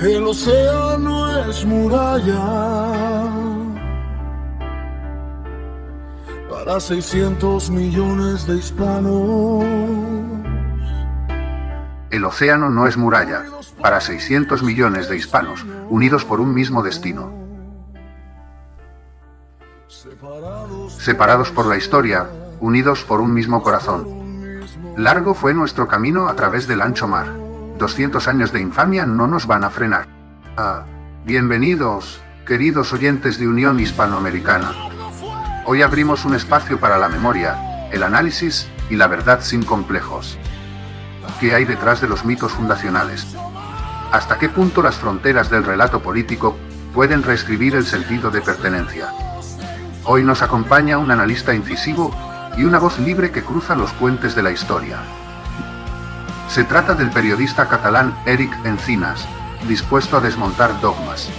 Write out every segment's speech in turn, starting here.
El océano es muralla para 600 millones de hispanos. El océano no es muralla para 600 millones de hispanos, unidos por un mismo destino. Separados por la historia, unidos por un mismo corazón. Largo fue nuestro camino a través del ancho mar. 200 años de infamia no nos van a frenar. Bienvenidos, queridos oyentes de Unión Hispanoamericana. Hoy abrimos un espacio para la memoria, el análisis y la verdad sin complejos. ¿Qué hay detrás de los mitos fundacionales? ¿Hasta qué punto las fronteras del relato político pueden reescribir el sentido de pertenencia? Hoy nos acompaña un analista incisivo y una voz libre que cruza los puentes de la historia. Se trata del periodista catalán Eric Encinas, dispuesto a desmontar dogmas.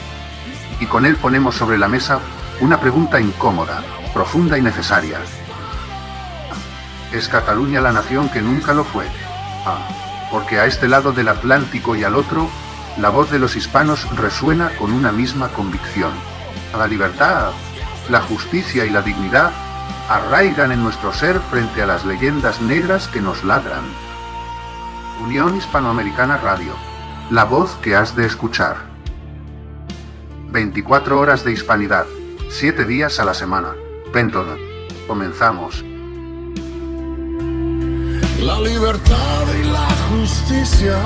Y con él ponemos sobre la mesa una pregunta incómoda, profunda y necesaria. ¿Es Cataluña la nación que nunca lo fue? Porque a este lado del Atlántico y al otro, la voz de los hispanos resuena con una misma convicción. La libertad, la justicia y la dignidad arraigan en nuestro ser frente a las leyendas negras que nos ladran. Unión Hispanoamericana Radio, la voz que has de escuchar. 24 horas de hispanidad, 7 días a la semana. Penton, comenzamos. La libertad y la justicia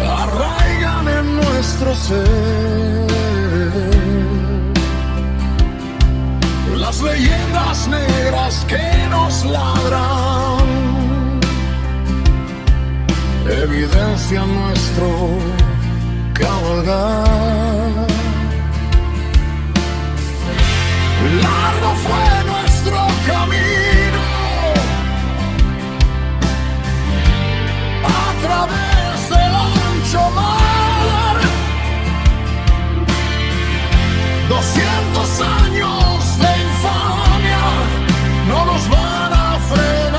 arraigan en nuestro ser. Las leyendas negras que nos ladran evidencian nuestro cabalgar. Largo fue nuestro camino a través del ancho mar. 200 años de infamia no nos van a frenar.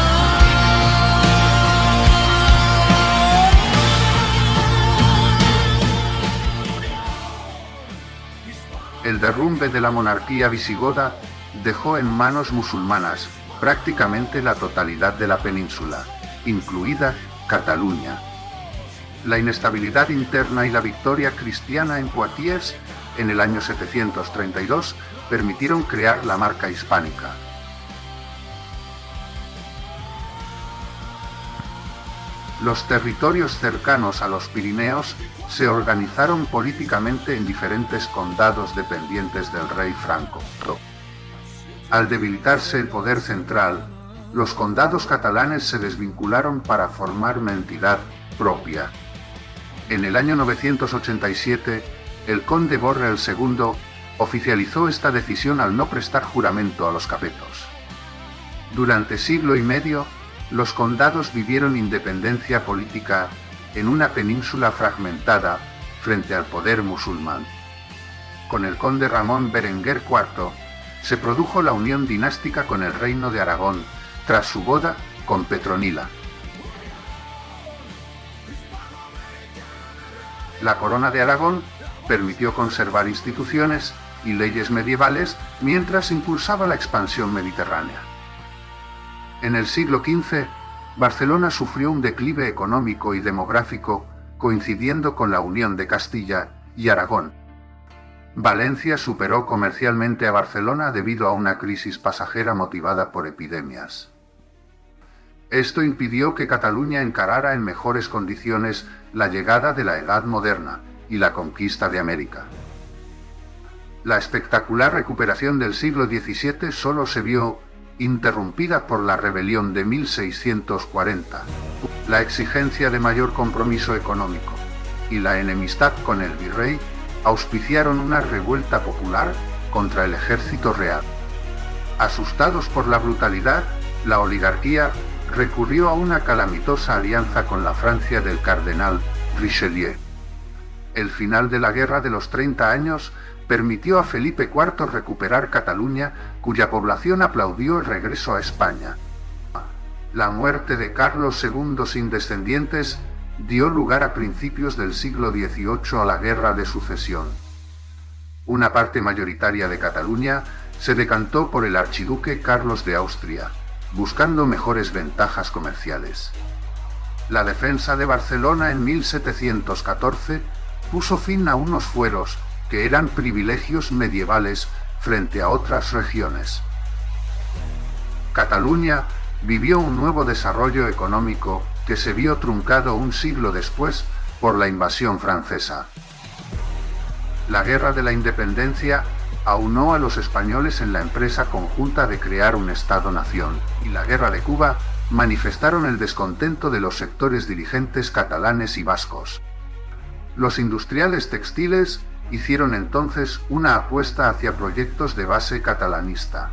El derrumbe de la monarquía visigoda dejó en manos musulmanas prácticamente la totalidad de la península, incluida Cataluña. La inestabilidad interna y la victoria cristiana en Poitiers en el año 732 permitieron crear la marca hispánica. Los territorios cercanos a los Pirineos se organizaron políticamente en diferentes condados dependientes del rey Franco. Al debilitarse el poder central, los condados catalanes se desvincularon para formar una entidad propia. En el año 987, el conde Borrell II oficializó esta decisión al no prestar juramento a los capetos. Durante siglo y medio, los condados vivieron independencia política en una península fragmentada frente al poder musulmán. Con el conde Ramón Berenguer IV, se produjo la unión dinástica con el reino de Aragón tras su boda con Petronila. La corona de Aragón permitió conservar instituciones y leyes medievales mientras impulsaba la expansión mediterránea. En el siglo XV, Barcelona sufrió un declive económico y demográfico coincidiendo con la unión de Castilla y Aragón. Valencia superó comercialmente a Barcelona debido a una crisis pasajera motivada por epidemias. Esto impidió que Cataluña encarara en mejores condiciones la llegada de la Edad Moderna y la conquista de América. La espectacular recuperación del siglo XVII solo se vio interrumpida por la rebelión de 1640, la exigencia de mayor compromiso económico y la enemistad con el virrey auspiciaron una revuelta popular contra el ejército real. Asustados por la brutalidad, la oligarquía recurrió a una calamitosa alianza con la Francia del cardenal Richelieu. El final de la Guerra de los 30 Años permitió a Felipe IV recuperar Cataluña, cuya población aplaudió el regreso a España. La muerte de Carlos II sin descendientes dio lugar a principios del siglo XVIII a la Guerra de Sucesión. Una parte mayoritaria de Cataluña se decantó por el archiduque Carlos de Austria, buscando mejores ventajas comerciales. La defensa de Barcelona en 1714 puso fin a unos fueros que eran privilegios medievales frente a otras regiones. Cataluña vivió un nuevo desarrollo económico que se vio truncado un siglo después por la invasión francesa. La Guerra de la Independencia aunó a los españoles en la empresa conjunta de crear un Estado-nación, y la Guerra de Cuba manifestaron el descontento de los sectores dirigentes catalanes y vascos. Los industriales textiles hicieron entonces una apuesta hacia proyectos de base catalanista.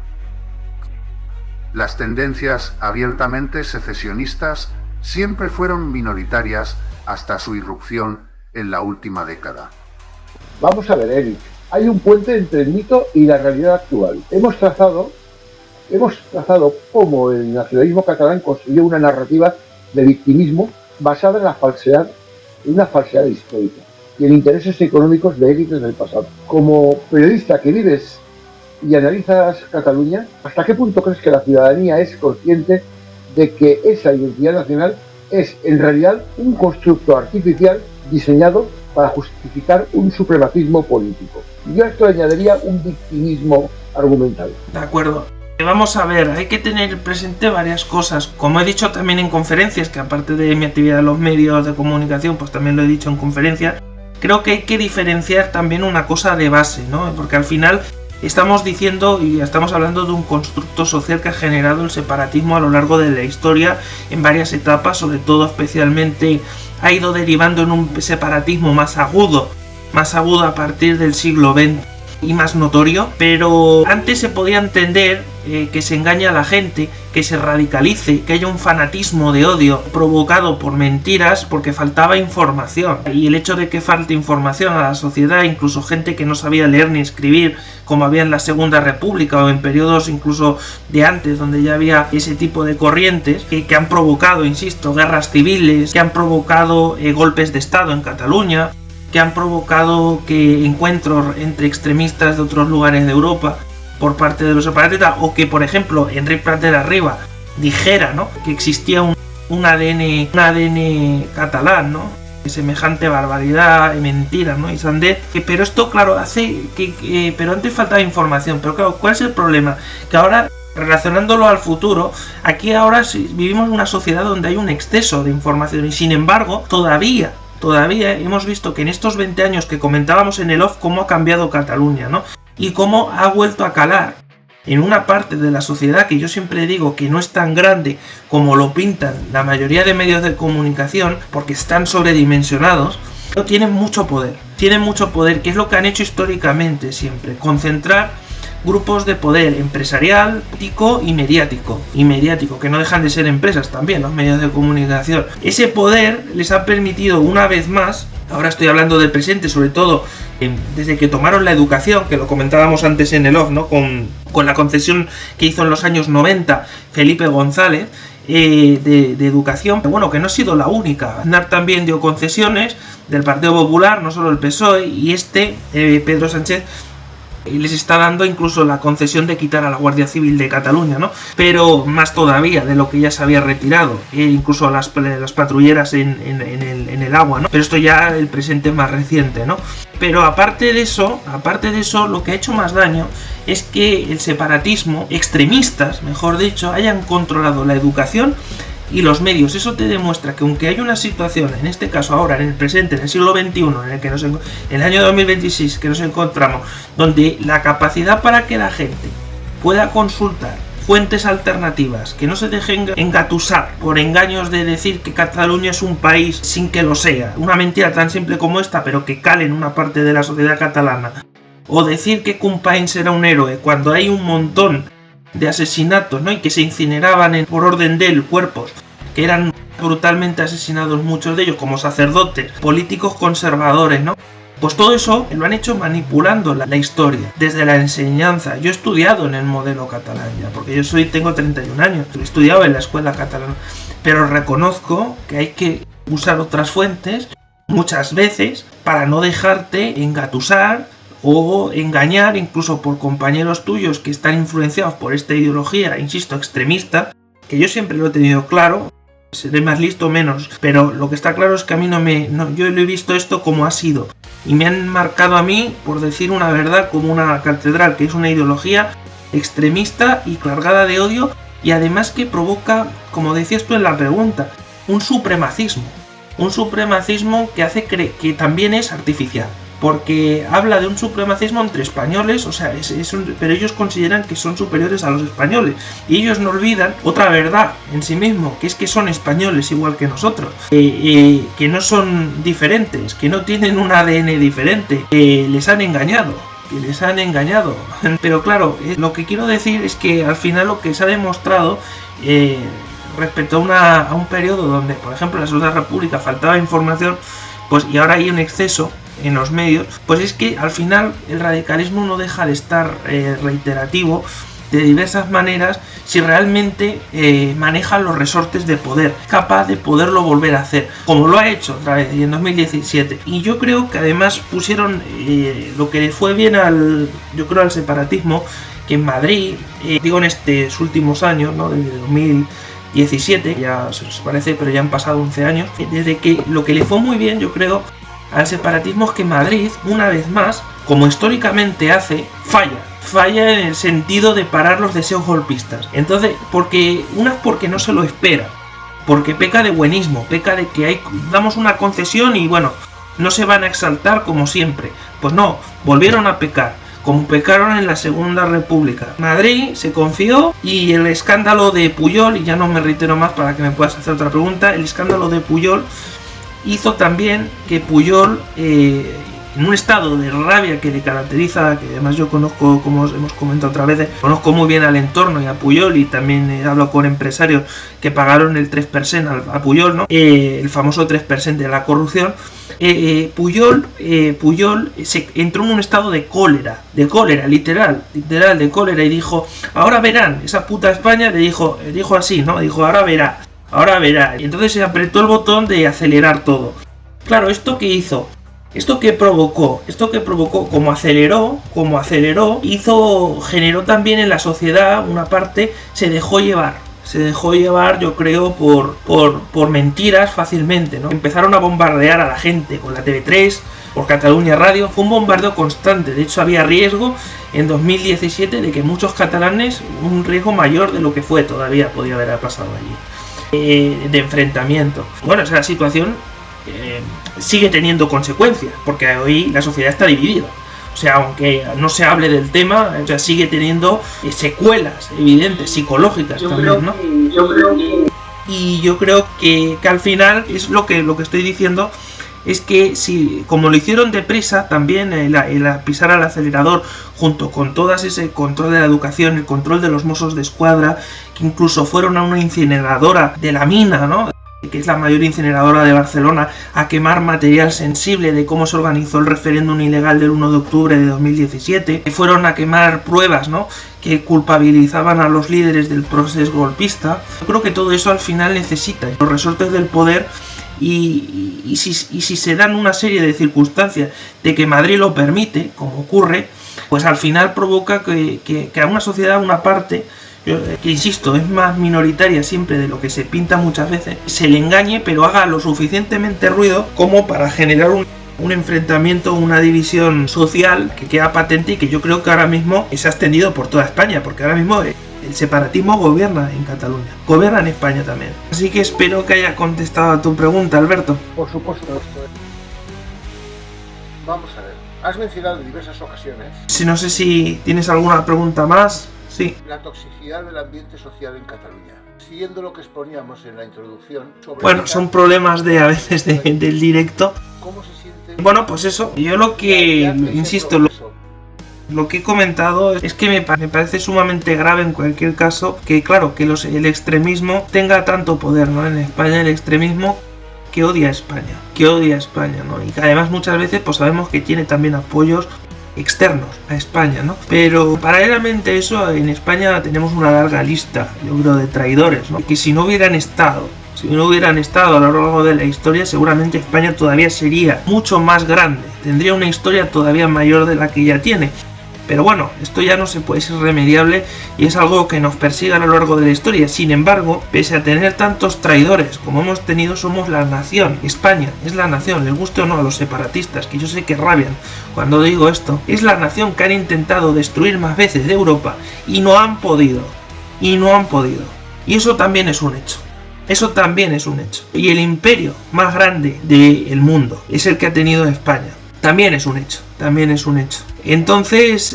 Las tendencias abiertamente secesionistas siempre fueron minoritarias hasta su irrupción en la última década. Vamos a ver, Eric, hay un puente entre el mito y la realidad actual. Hemos trazado cómo el nacionalismo catalán construyó una narrativa de victimismo basada en la falsedad, en una falsedad histórica y en intereses económicos de élites del pasado. Como periodista que vives y analizas Cataluña, ¿hasta qué punto crees que la ciudadanía es consciente de que esa identidad nacional es en realidad un constructo artificial diseñado para justificar un supremacismo político? Yo a esto añadiría un victimismo argumental. De acuerdo. Vamos a ver, hay que tener presente varias cosas. Como he dicho también en conferencias, que aparte de mi actividad en los medios de comunicación, pues también lo he dicho en conferencias, creo que hay que diferenciar también una cosa de base, ¿no? Porque al final estamos diciendo y estamos hablando de un constructo social que ha generado el separatismo a lo largo de la historia en varias etapas, sobre todo especialmente ha ido derivando en un separatismo más agudo a partir del siglo XX y más notorio, pero antes se podía entender que se engaña a la gente, que se radicalice, que haya un fanatismo de odio provocado por mentiras porque faltaba información. Y el hecho de que falte información a la sociedad, incluso gente que no sabía leer ni escribir, como había en la Segunda República o en periodos incluso de antes, donde ya había ese tipo de corrientes que han provocado, insisto, guerras civiles, que han provocado golpes de Estado en Cataluña, que han provocado que encuentros entre extremistas de otros lugares de Europa por parte de los separatistas, o que por ejemplo Enric Prat de la Riba dijera, ¿no?, que existía un ADN catalán, ¿no?, semejante barbaridad, mentira, ¿no?, y sandez. Pero esto, claro, hace que pero antes faltaba información. Pero claro, ¿cuál es el problema? Que ahora, relacionándolo al futuro, aquí ahora vivimos en una sociedad donde hay un exceso de información y sin embargo todavía hemos visto que en estos 20 años que comentábamos en el off, cómo ha cambiado Cataluña, ¿no? Y cómo ha vuelto a calar en una parte de la sociedad que yo siempre digo que no es tan grande como lo pintan la mayoría de medios de comunicación, porque están sobredimensionados, pero tienen mucho poder, que es lo que han hecho históricamente siempre, concentrar grupos de poder empresarial, político y mediático, que no dejan de ser empresas también, los medios de comunicación. Ese poder les ha permitido una vez más, ahora estoy hablando del presente, sobre todo desde que tomaron la educación, que lo comentábamos antes en el off, ¿no?, con la concesión que hizo en los años 90 Felipe González, de educación, pero bueno, que no ha sido la única. Aznar también dio concesiones del Partido Popular, no solo el PSOE, y Pedro Sánchez les está dando incluso la concesión de quitar a la Guardia Civil de Cataluña, ¿no? Pero más todavía de lo que ya se había retirado, incluso las patrulleras en el agua, ¿no? Pero esto ya el presente más reciente, ¿no? Pero aparte de eso, lo que ha hecho más daño es que el separatismo, extremistas, mejor dicho, hayan controlado la educación y los medios. Eso te demuestra que aunque hay una situación, en este caso ahora, en el presente, en el siglo XXI, en el año 2026 que nos encontramos, donde la capacidad para que la gente pueda consultar fuentes alternativas, que no se dejen engatusar por engaños de decir que Cataluña es un país sin que lo sea, una mentira tan simple como esta, pero que cale en una parte de la sociedad catalana, o decir que Companys era un héroe cuando hay un montón de asesinatos, ¿no?, y que se incineraban por orden de él cuerpos que eran brutalmente asesinados, muchos de ellos como sacerdotes, políticos conservadores, ¿no? Pues todo eso lo han hecho manipulando la historia, desde la enseñanza. Yo he estudiado en el modelo catalán ya, porque tengo 31 años, he estudiado en la escuela catalana, pero reconozco que hay que usar otras fuentes muchas veces para no dejarte engatusar o engañar incluso por compañeros tuyos que están influenciados por esta ideología, insisto, extremista, que yo siempre lo he tenido claro, seré más listo o menos, pero lo que está claro es que a mí yo lo he visto esto como ha sido, y me han marcado a mí, por decir una verdad, como una catedral, que es una ideología extremista y cargada de odio, y además que provoca, como decías tú en la pregunta, un supremacismo que hace que también es artificial, porque habla de un supremacismo entre españoles, o sea, pero ellos consideran que son superiores a los españoles, y ellos no olvidan otra verdad en sí mismo, que es que son españoles igual que nosotros, que no son diferentes, que no tienen un ADN diferente, que les han engañado. Pero claro, lo que quiero decir es que al final lo que se ha demostrado respecto a un periodo donde, por ejemplo, en la Segunda República faltaba información, pues y ahora hay un exceso en los medios, pues es que al final el radicalismo no deja de estar reiterativo de diversas maneras si realmente maneja los resortes de poder, capaz de poderlo volver a hacer, como lo ha hecho otra vez en 2017. Y yo creo que además pusieron lo que le fue bien al separatismo, que en Madrid, digo en estos últimos años, ¿no? Desde 2017, ya se parece, pero ya han pasado 11 años, desde que lo que le fue muy bien, yo creo, al separatismo es que Madrid, una vez más, como históricamente hace, falla en el sentido de parar los deseos golpistas. Entonces, porque no se lo espera, porque peca de buenismo, peca de que damos una concesión y bueno, no se van a exaltar como siempre. Pues no, volvieron a pecar, como pecaron en la Segunda República. Madrid se confió, y el escándalo de Pujol, y ya no me reitero más para que me puedas hacer otra pregunta, el escándalo de Pujol hizo también que Pujol, en un estado de rabia que le caracteriza, que además yo conozco, como hemos comentado otra vez, conozco muy bien al entorno y a Pujol, y también he hablado con empresarios que pagaron el 3% a Pujol, ¿no? El famoso 3% de la corrupción. Pujol se entró en un estado de cólera, literal de cólera, y dijo: ahora verán, esa puta España, le dijo así, ¿no? Dijo: ahora verá. Y entonces se apretó el botón de acelerar todo. Claro, ¿esto qué hizo? ¿Esto qué provocó? Como aceleró, generó también en la sociedad una parte, se dejó llevar, yo creo, por mentiras fácilmente, ¿no? Empezaron a bombardear a la gente con la TV3, por Cataluña Radio, fue un bombardeo constante. De hecho, había riesgo en 2017 de que muchos catalanes, un riesgo mayor de lo que todavía podía haber pasado allí, de enfrentamiento. Bueno, esa situación sigue teniendo consecuencias, porque hoy la sociedad está dividida. O sea, aunque no se hable del tema, o sea, sigue teniendo secuelas evidentes, psicológicas también, ¿no? Y yo creo que al final es lo que estoy diciendo, es que si, como lo hicieron deprisa también, el pisar al acelerador, junto con todo ese control de la educación, el control de los Mossos de Escuadra, que incluso fueron a una incineradora de la mina, ¿no?, que es la mayor incineradora de Barcelona, a quemar material sensible de cómo se organizó el referéndum ilegal del 1 de octubre de 2017, que fueron a quemar pruebas, ¿no?, que culpabilizaban a los líderes del proceso golpista. Yo creo que todo eso al final necesita los resortes del poder, y si se dan una serie de circunstancias de que Madrid lo permite, como ocurre, pues al final provoca que a una sociedad, una parte, que insisto, es más minoritaria siempre de lo que se pinta muchas veces, se le engañe, pero haga lo suficientemente ruido como para generar un enfrentamiento, una división social que queda patente, y que yo creo que ahora mismo se ha extendido por toda España, porque ahora mismo el separatismo gobierna en Cataluña, gobierna en España también. Así que espero que haya contestado a tu pregunta, Alberto. Por supuesto. Vamos a ver, has mencionado en diversas ocasiones, Si no sé si tienes alguna pregunta más. Sí. la toxicidad del ambiente social en Cataluña. Siguiendo lo que exponíamos en la introducción sobre... Bueno, son problemas a veces del directo. ¿Cómo se siente? Bueno, pues eso, yo lo que, insisto, lo que he comentado es que me parece sumamente grave en cualquier caso que, claro, que el extremismo tenga tanto poder, ¿no?, en España, el extremismo que odia a España, ¿no? Y que además muchas veces pues sabemos que tiene también apoyos externos a España, ¿no? Pero paralelamente a eso, en España tenemos una larga lista, yo creo, de traidores, ¿no?, que si no hubieran estado si no hubieran estado a lo largo de la historia, seguramente España todavía sería mucho más grande, tendría una historia todavía mayor de la que ya tiene. Pero bueno, esto ya no se puede ser irremediable y es algo que nos persigue a lo largo de la historia. Sin embargo, pese a tener tantos traidores como hemos tenido, somos la nación. España es la nación, les guste o no a los separatistas, que yo sé que rabian cuando digo esto. Es la nación que han intentado destruir más veces de Europa y no han podido. Y no han podido. Y eso también es un hecho. Eso también es un hecho. Y el imperio más grande del mundo es el que ha tenido España. También es un hecho, también es un hecho. Entonces,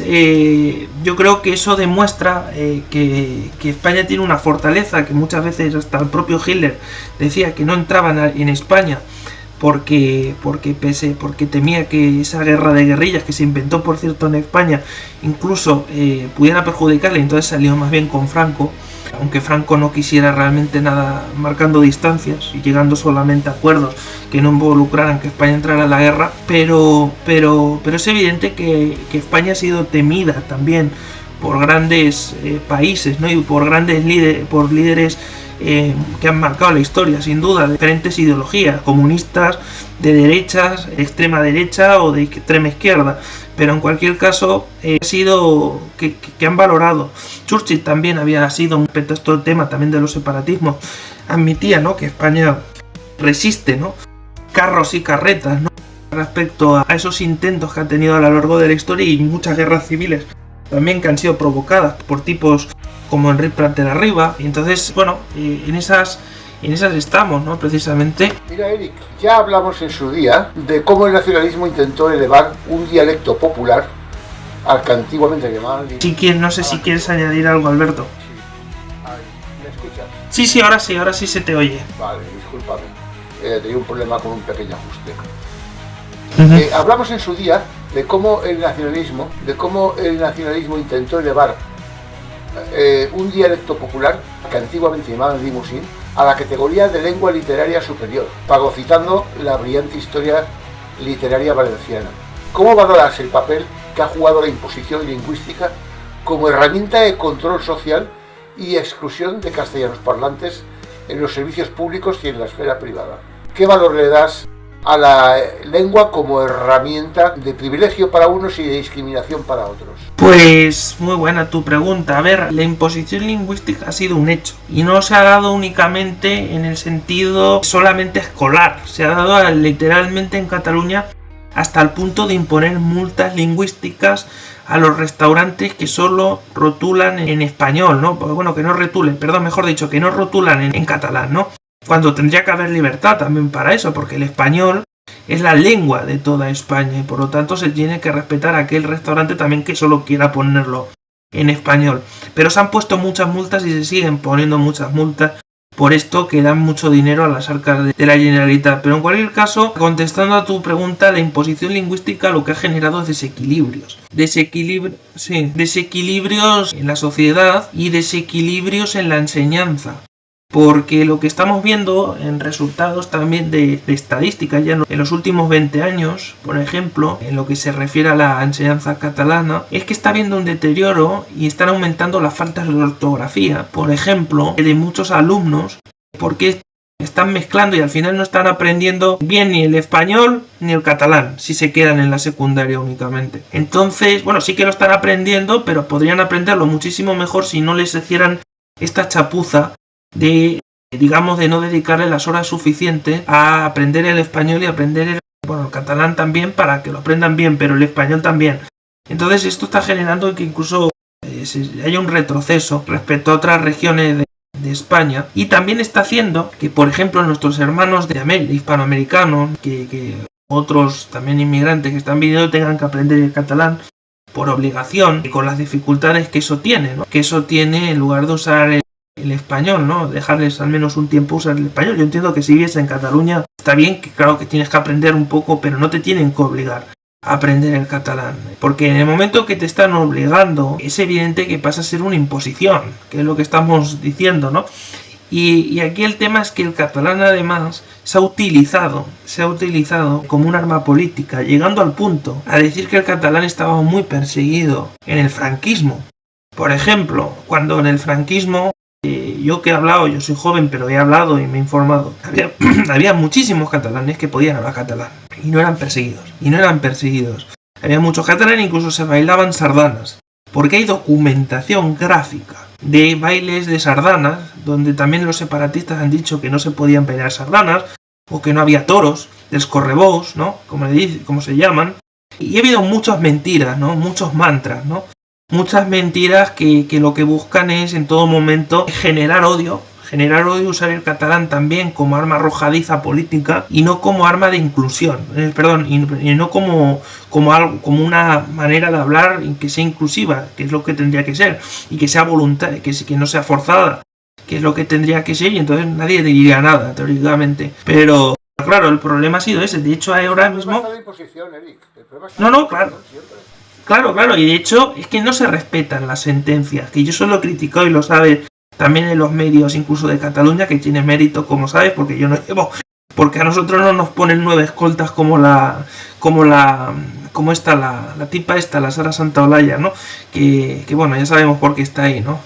yo creo que eso demuestra que España tiene una fortaleza, que muchas veces hasta el propio Hitler decía que no entraban en España porque temía que esa guerra de guerrillas que se inventó, por cierto, en España, incluso pudiera perjudicarle, entonces salió más bien con Franco. Aunque Franco no quisiera realmente nada, marcando distancias y llegando solamente a acuerdos que no involucraran que España entrara en la guerra, pero es evidente que España ha sido temida también por grandes países, ¿no? Y por grandes líderes que han marcado la historia, sin duda, de diferentes ideologías, comunistas, de derechas, extrema derecha o de extrema izquierda. Pero en cualquier caso, ha sido que han valorado. Churchill también había sido, respecto a todo el tema también de los separatismos, admitía, ¿no?, que España resiste, ¿no?, carros y carretas, ¿no?, respecto a esos intentos que ha tenido a lo largo de la historia, y muchas guerras civiles también que han sido provocadas por tipos como Enrique Prat de la Riba. Y entonces, bueno, en esas estamos, ¿no?, precisamente. Mira, Eric, ya hablamos en su día de cómo el nacionalismo intentó elevar un dialecto popular al que antiguamente llamaban... No sé si quieres añadir algo, Alberto. ¿Me escuchas? Sí, ahora sí se te oye. Vale, discúlpame. Tenía un problema con un pequeño ajuste. Hablamos en su día de cómo el nacionalismo intentó elevar un dialecto popular que antiguamente llamaban limousin a la categoría de lengua literaria superior, fagocitando la brillante historia literaria valenciana. ¿Cómo valoras el papel que ha jugado la imposición lingüística como herramienta de control social y exclusión de castellanos parlantes en los servicios públicos y en la esfera privada? ¿Qué valor le das a la lengua como herramienta de privilegio para unos y de discriminación para otros? Pues muy buena tu pregunta. A ver, la imposición lingüística ha sido un hecho y no se ha dado únicamente en el sentido solamente escolar, se ha dado literalmente en Cataluña hasta el punto de imponer multas lingüísticas a los restaurantes que solo rotulan en español, ¿no? Pues bueno, que no rotulan en catalán, ¿no? Cuando tendría que haber libertad también para eso, porque el español es la lengua de toda España y por lo tanto se tiene que respetar a aquel restaurante también que solo quiera ponerlo en español. Pero se han puesto muchas multas y se siguen poniendo muchas multas por esto, que dan mucho dinero a las arcas de la Generalitat. Pero en cualquier caso, contestando a tu pregunta, la imposición lingüística lo que ha generado es desequilibrios en la sociedad y desequilibrios en la enseñanza. Porque lo que estamos viendo en resultados también de estadísticas ya en los últimos 20 años, por ejemplo, en lo que se refiere a la enseñanza catalana, es que está habiendo un deterioro y están aumentando las faltas de ortografía, por ejemplo, de muchos alumnos, porque están mezclando y al final no están aprendiendo bien ni el español ni el catalán, si se quedan en la secundaria únicamente. Entonces, bueno, sí que lo están aprendiendo, pero podrían aprenderlo muchísimo mejor si no les hicieran esta chapuza de no dedicarle las horas suficientes a aprender el español y aprender el catalán también, para que lo aprendan bien, pero el español también. Entonces esto está generando que incluso haya un retroceso respecto a otras regiones de España, y también está haciendo que, por ejemplo, nuestros hermanos de hispanoamericanos, que otros también inmigrantes que están viniendo, tengan que aprender el catalán por obligación, y con las dificultades que eso tiene, ¿no? Que eso tiene en lugar de usar el español, ¿no? Dejarles al menos un tiempo usar el español. Yo entiendo que si vives en Cataluña está bien, que claro que tienes que aprender un poco, pero no te tienen que obligar a aprender el catalán, porque en el momento que te están obligando es evidente que pasa a ser una imposición, que es lo que estamos diciendo, ¿no? Y aquí el tema es que el catalán además se ha utilizado como un arma política, llegando al punto a decir que el catalán estaba muy perseguido en el franquismo. Por ejemplo, cuando en el franquismo yo que he hablado, yo soy joven, pero he hablado y me he informado. Había muchísimos catalanes que podían hablar catalán y no eran perseguidos. Había muchos catalanes, incluso se bailaban sardanas, porque hay documentación gráfica de bailes de sardanas, donde también los separatistas han dicho que no se podían bailar sardanas, o que no había toros, descorrebous, ¿no? Como se llaman. Y ha habido muchas mentiras, ¿no? Muchos mantras, ¿no? Muchas mentiras que lo que buscan es en todo momento generar odio, usar el catalán también como arma arrojadiza política y no como arma de inclusión, y no como una manera de hablar que sea inclusiva, que es lo que tendría que ser, y que sea voluntaria, que no sea forzada, que es lo que tendría que ser, y entonces nadie diría nada, teóricamente. Pero claro, el problema ha sido ese. De hecho, ahora mismo... No, claro, y de hecho es que no se respetan las sentencias, que yo solo he criticado y lo sabes también en los medios, incluso de Cataluña, que tiene mérito, como sabes, porque yo no llevo, porque a nosotros no nos ponen 9 escoltas como la tipa esta, la Sara Santaolalla, ¿no? Que bueno, ya sabemos por qué está ahí, ¿no?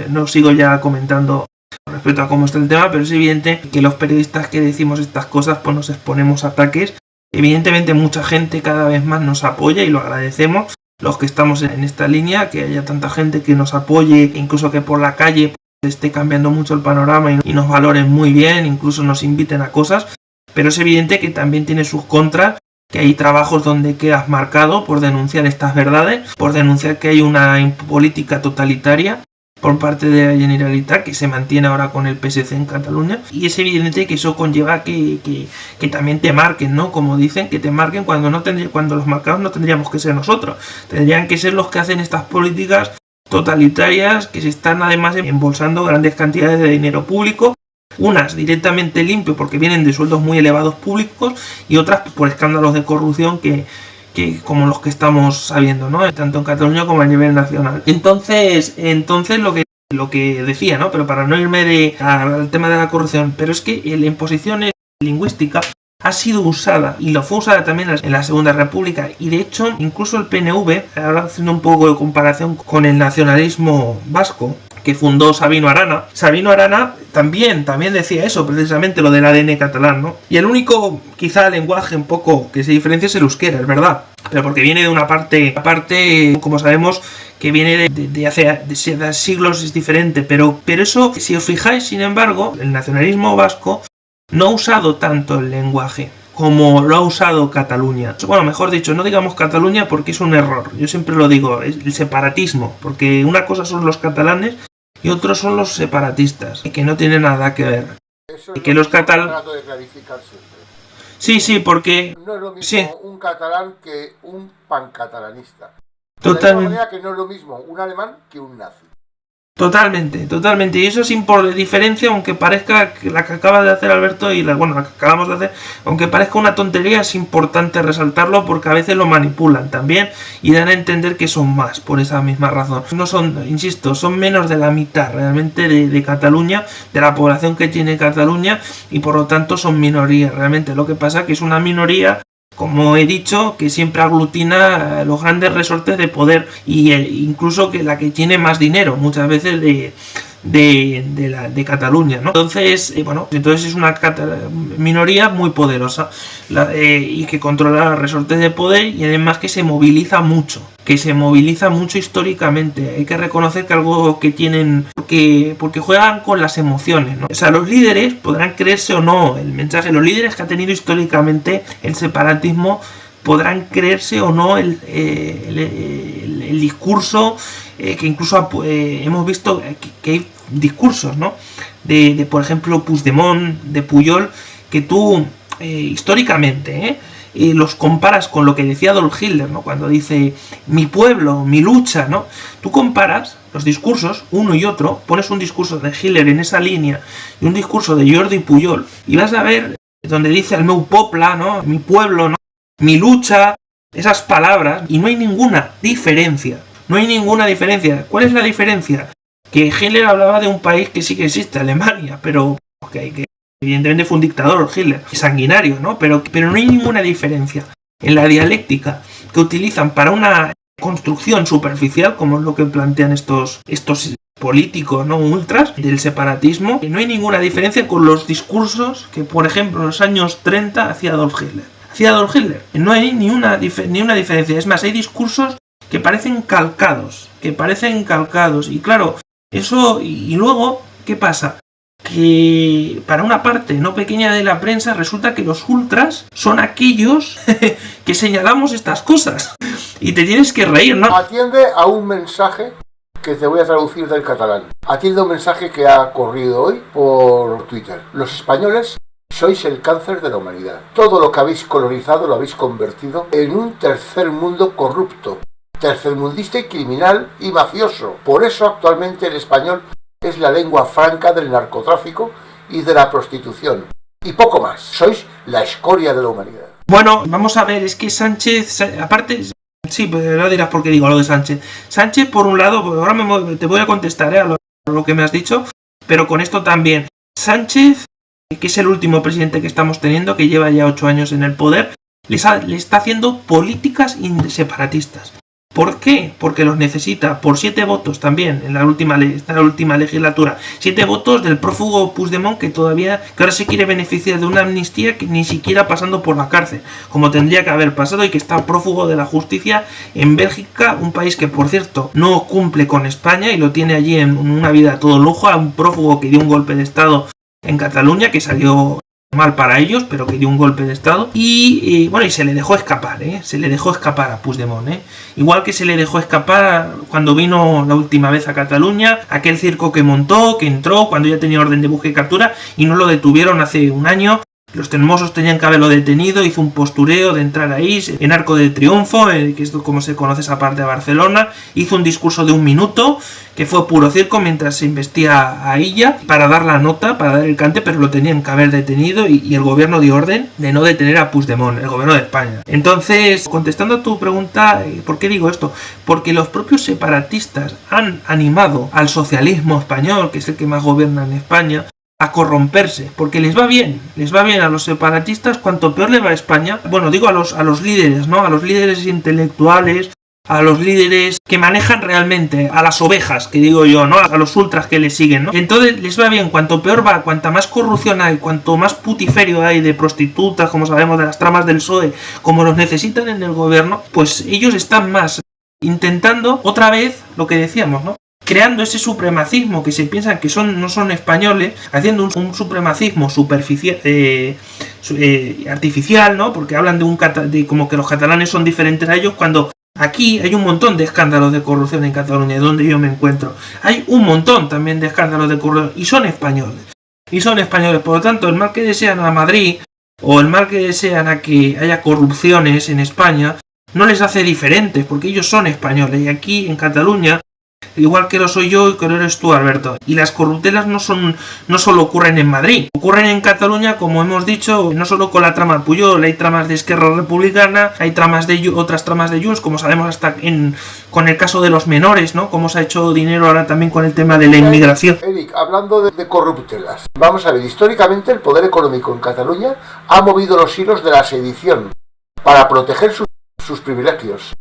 No sigo ya comentando respecto a cómo está el tema, pero es evidente que los periodistas que decimos estas cosas pues nos exponemos a ataques. Evidentemente mucha gente cada vez más nos apoya y lo agradecemos, los que estamos en esta línea, que haya tanta gente que nos apoye, incluso que por la calle pues, esté cambiando mucho el panorama y nos valoren muy bien, incluso nos inviten a cosas, pero es evidente que también tiene sus contras, que hay trabajos donde quedas marcado por denunciar estas verdades, por denunciar que hay una política totalitaria por parte de la Generalitat que se mantiene ahora con el PSC en Cataluña, y es evidente que eso conlleva que también te marquen, ¿no? Como dicen, que te marquen cuando los marcados no tendríamos que ser nosotros, tendrían que ser los que hacen estas políticas totalitarias que se están además embolsando grandes cantidades de dinero público, unas directamente limpio porque vienen de sueldos muy elevados públicos y otras por escándalos de corrupción que como los que estamos sabiendo, ¿no? Tanto en Cataluña como a nivel nacional. Entonces lo que decía, ¿no? Pero para no irme al tema de la corrupción, pero es que la imposición lingüística ha sido usada, y lo fue usada también en la Segunda República, y de hecho incluso el PNV, ahora haciendo un poco de comparación con el nacionalismo vasco que fundó Sabino Arana. Sabino Arana también decía eso, precisamente lo del ADN catalán, ¿no? Y el único, quizá, lenguaje un poco que se diferencia es el euskera, es verdad, pero porque viene de una parte, como sabemos, que viene de hace siglos, es diferente, pero eso, si os fijáis, sin embargo, el nacionalismo vasco no ha usado tanto el lenguaje como lo ha usado Cataluña. Bueno, mejor dicho, no digamos Cataluña porque es un error. Yo siempre lo digo, es el separatismo, porque una cosa son los catalanes y otros son los separatistas, que no tiene nada que ver. Eso es que los catalanes... trato de clarificar siempre. Sí, porque... No es lo mismo sí. Un catalán que un pancatalanista. Totalmente. De la misma manera que no es lo mismo un alemán que un nazi. Totalmente. Y eso es por diferencia, aunque parezca que la que acaba de hacer Alberto y la que acabamos de hacer, aunque parezca una tontería, es importante resaltarlo porque a veces lo manipulan también y dan a entender que son más por esa misma razón. No son, insisto, son menos de la mitad realmente de Cataluña, de la población que tiene Cataluña, y por lo tanto son minorías realmente. Lo que pasa que es una minoría, como he dicho, que siempre aglutina los grandes resortes de poder, y incluso que la que tiene más dinero muchas veces de Cataluña, ¿no? Entonces es una minoría muy poderosa y que controla los resortes de poder, y además que se moviliza mucho históricamente. Hay que reconocer que algo que tienen, porque juegan con las emociones, ¿no? O sea, los líderes podrán creerse o no el mensaje, los líderes que ha tenido históricamente el separatismo podrán creerse o no el discurso, que incluso hemos visto que hay discursos, ¿no? De por ejemplo Puigdemont, de Pujol, que tú históricamente los comparas con lo que decía Adolf Hitler, ¿no? Cuando dice mi pueblo, mi lucha, ¿no? Tú comparas los discursos, uno y otro, pones un discurso de Hitler en esa línea y un discurso de Jordi Pujol, y vas a ver donde dice el meu poble, ¿no? Mi pueblo, ¿no? Mi lucha, esas palabras, y no hay ninguna diferencia. ¿Cuál es la diferencia? Que Hitler hablaba de un país que sí que existe, Alemania, pero que evidentemente fue un dictador, Hitler, sanguinario, ¿no? Pero no hay ninguna diferencia en la dialéctica que utilizan para una construcción superficial, como es lo que plantean estos políticos, ¿no?, ultras del separatismo, no hay ninguna diferencia con los discursos que, por ejemplo, en los años 30 hacía Adolf Hitler. No hay ni una diferencia. Es más, hay discursos que parecen calcados. Y claro, eso, y luego, ¿qué pasa? Que para una parte no pequeña de la prensa resulta que los ultras son aquellos que señalamos estas cosas. Y te tienes que reír, ¿no? Atiende a un mensaje que te voy a traducir del catalán. Atiende a un mensaje que ha corrido hoy por Twitter. Los españoles sois el cáncer de la humanidad. Todo lo que habéis colonizado lo habéis convertido en un tercer mundo corrupto, tercermundista y criminal y mafioso. Por eso actualmente el español es la lengua franca del narcotráfico y de la prostitución. Y poco más. Sois la escoria de la humanidad. Bueno, vamos a ver, es que Sánchez, aparte, sí, pues no dirás por qué digo lo de Sánchez. Sánchez, por un lado, ahora te voy a contestar a lo que me has dicho, pero con esto también. Sánchez, que es el último presidente que estamos teniendo, que lleva ya 8 años en el poder, le está haciendo políticas separatistas. ¿Por qué? Porque los necesita por 7 votos también en la última legislatura. 7 votos del prófugo Puigdemont que ahora se quiere beneficiar de una amnistía que ni siquiera pasando por la cárcel, como tendría que haber pasado, y que está prófugo de la justicia en Bélgica, un país que por cierto no cumple con España y lo tiene allí en una vida a todo lujo, a un prófugo que dio un golpe de estado en Cataluña, que salió mal para ellos, pero que dio un golpe de estado y se le dejó escapar, a Puigdemont, igual que se le dejó escapar cuando vino la última vez a Cataluña, aquel circo que montó, que entró cuando ya tenía orden de búsqueda y captura y no lo detuvieron hace un año. Los Mossos tenían que haberlo detenido, hizo un postureo de entrar ahí en Arco de Triunfo, que es como se conoce esa parte de Barcelona, hizo un discurso de 1 minuto, que fue puro circo mientras se investiga a ella, para dar la nota, para dar el cante, pero lo tenían que haber detenido y el gobierno dio orden de no detener a Puigdemont, el gobierno de España. Entonces, contestando a tu pregunta, ¿por qué digo esto? Porque los propios separatistas han animado al socialismo español, que es el que más gobierna en España, a corromperse, porque les va bien a los separatistas cuanto peor le va a España. Bueno, digo a los líderes, ¿no? A los líderes intelectuales, a los líderes que manejan realmente, a las ovejas, que digo yo, ¿no? A los ultras que le siguen, ¿no? Entonces les va bien, cuanto peor va, cuanta más corrupción hay, cuanto más putiferio hay de prostitutas, como sabemos, de las tramas del PSOE, como los necesitan en el gobierno, pues ellos están más intentando otra vez lo que decíamos, ¿no? Creando ese supremacismo que se piensan que no son españoles, haciendo un supremacismo superficial, artificial, ¿no? Porque hablan de como que los catalanes son diferentes a ellos, cuando aquí hay un montón de escándalos de corrupción en Cataluña, donde yo me encuentro. Hay un montón también de escándalos de corrupción y son españoles. Por lo tanto, el mal que desean a Madrid o el mal que desean a que haya corrupciones en España no les hace diferentes, porque ellos son españoles. Y aquí en Cataluña, igual que lo soy yo y que lo eres tú, Alberto. Y las corruptelas no solo ocurren en Madrid, ocurren en Cataluña, como hemos dicho, no solo con la trama Pujol, hay tramas de Esquerra Republicana, hay otras tramas de Junts, como sabemos hasta con el caso de los menores, ¿no? Cómo se ha hecho dinero ahora también con el tema de la inmigración. Eric, hablando de corruptelas, vamos a ver, históricamente el poder económico en Cataluña ha movido los hilos de la sedición para proteger sus privilegios.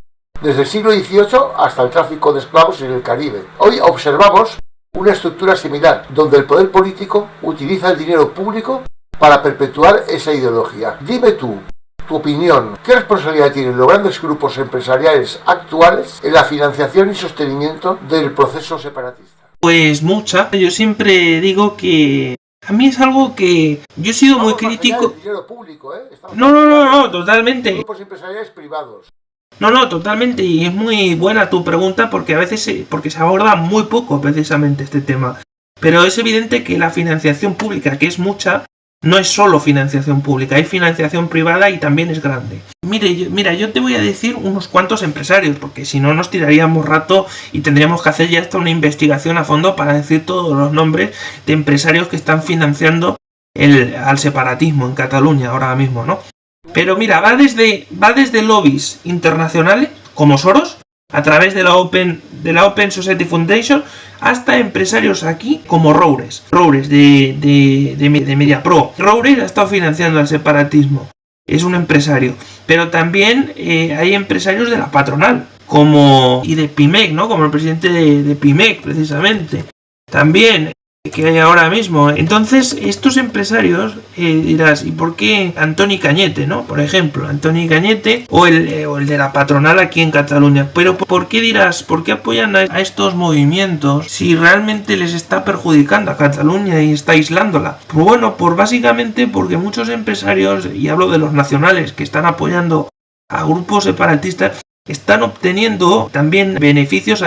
Desde el siglo XVIII hasta el tráfico de esclavos en el Caribe. Hoy observamos una estructura similar, donde el poder político utiliza el dinero público para perpetuar esa ideología. Dime tu opinión, ¿qué responsabilidad tienen los grandes grupos empresariales actuales en la financiación y sostenimiento del proceso separatista? Pues mucha. Yo siempre digo que a mí es algo que yo he sido muy crítico. Dinero público, ¿eh? No, totalmente. Grupos empresariales privados. No, totalmente, y es muy buena tu pregunta porque a veces porque se aborda muy poco precisamente este tema. Pero es evidente que la financiación pública, que es mucha, no es solo financiación pública, hay financiación privada y también es grande. Mira, yo te voy a decir unos cuantos empresarios, porque si no nos tiraríamos rato y tendríamos que hacer ya hasta una investigación a fondo para decir todos los nombres de empresarios que están financiando al separatismo en Cataluña ahora mismo, ¿no? Pero mira, va desde lobbies internacionales, como Soros, a través de la Open Society Foundation, hasta empresarios aquí, como Roures de Mediapro. Roures ha estado financiando al separatismo, es un empresario. Pero también hay empresarios de la patronal, y de Pimec, ¿no? Como el presidente de Pimec, precisamente. También que hay ahora mismo. Entonces, estos empresarios, dirás, ¿y por qué Antoni Cañete, no? Por ejemplo, Antoni Cañete o el de la patronal aquí en Cataluña. Pero ¿por qué dirás, por qué apoyan a estos movimientos si realmente les está perjudicando a Cataluña y está aislándola? Pues bueno, pues básicamente porque muchos empresarios, y hablo de los nacionales que están apoyando a grupos separatistas, están obteniendo también beneficios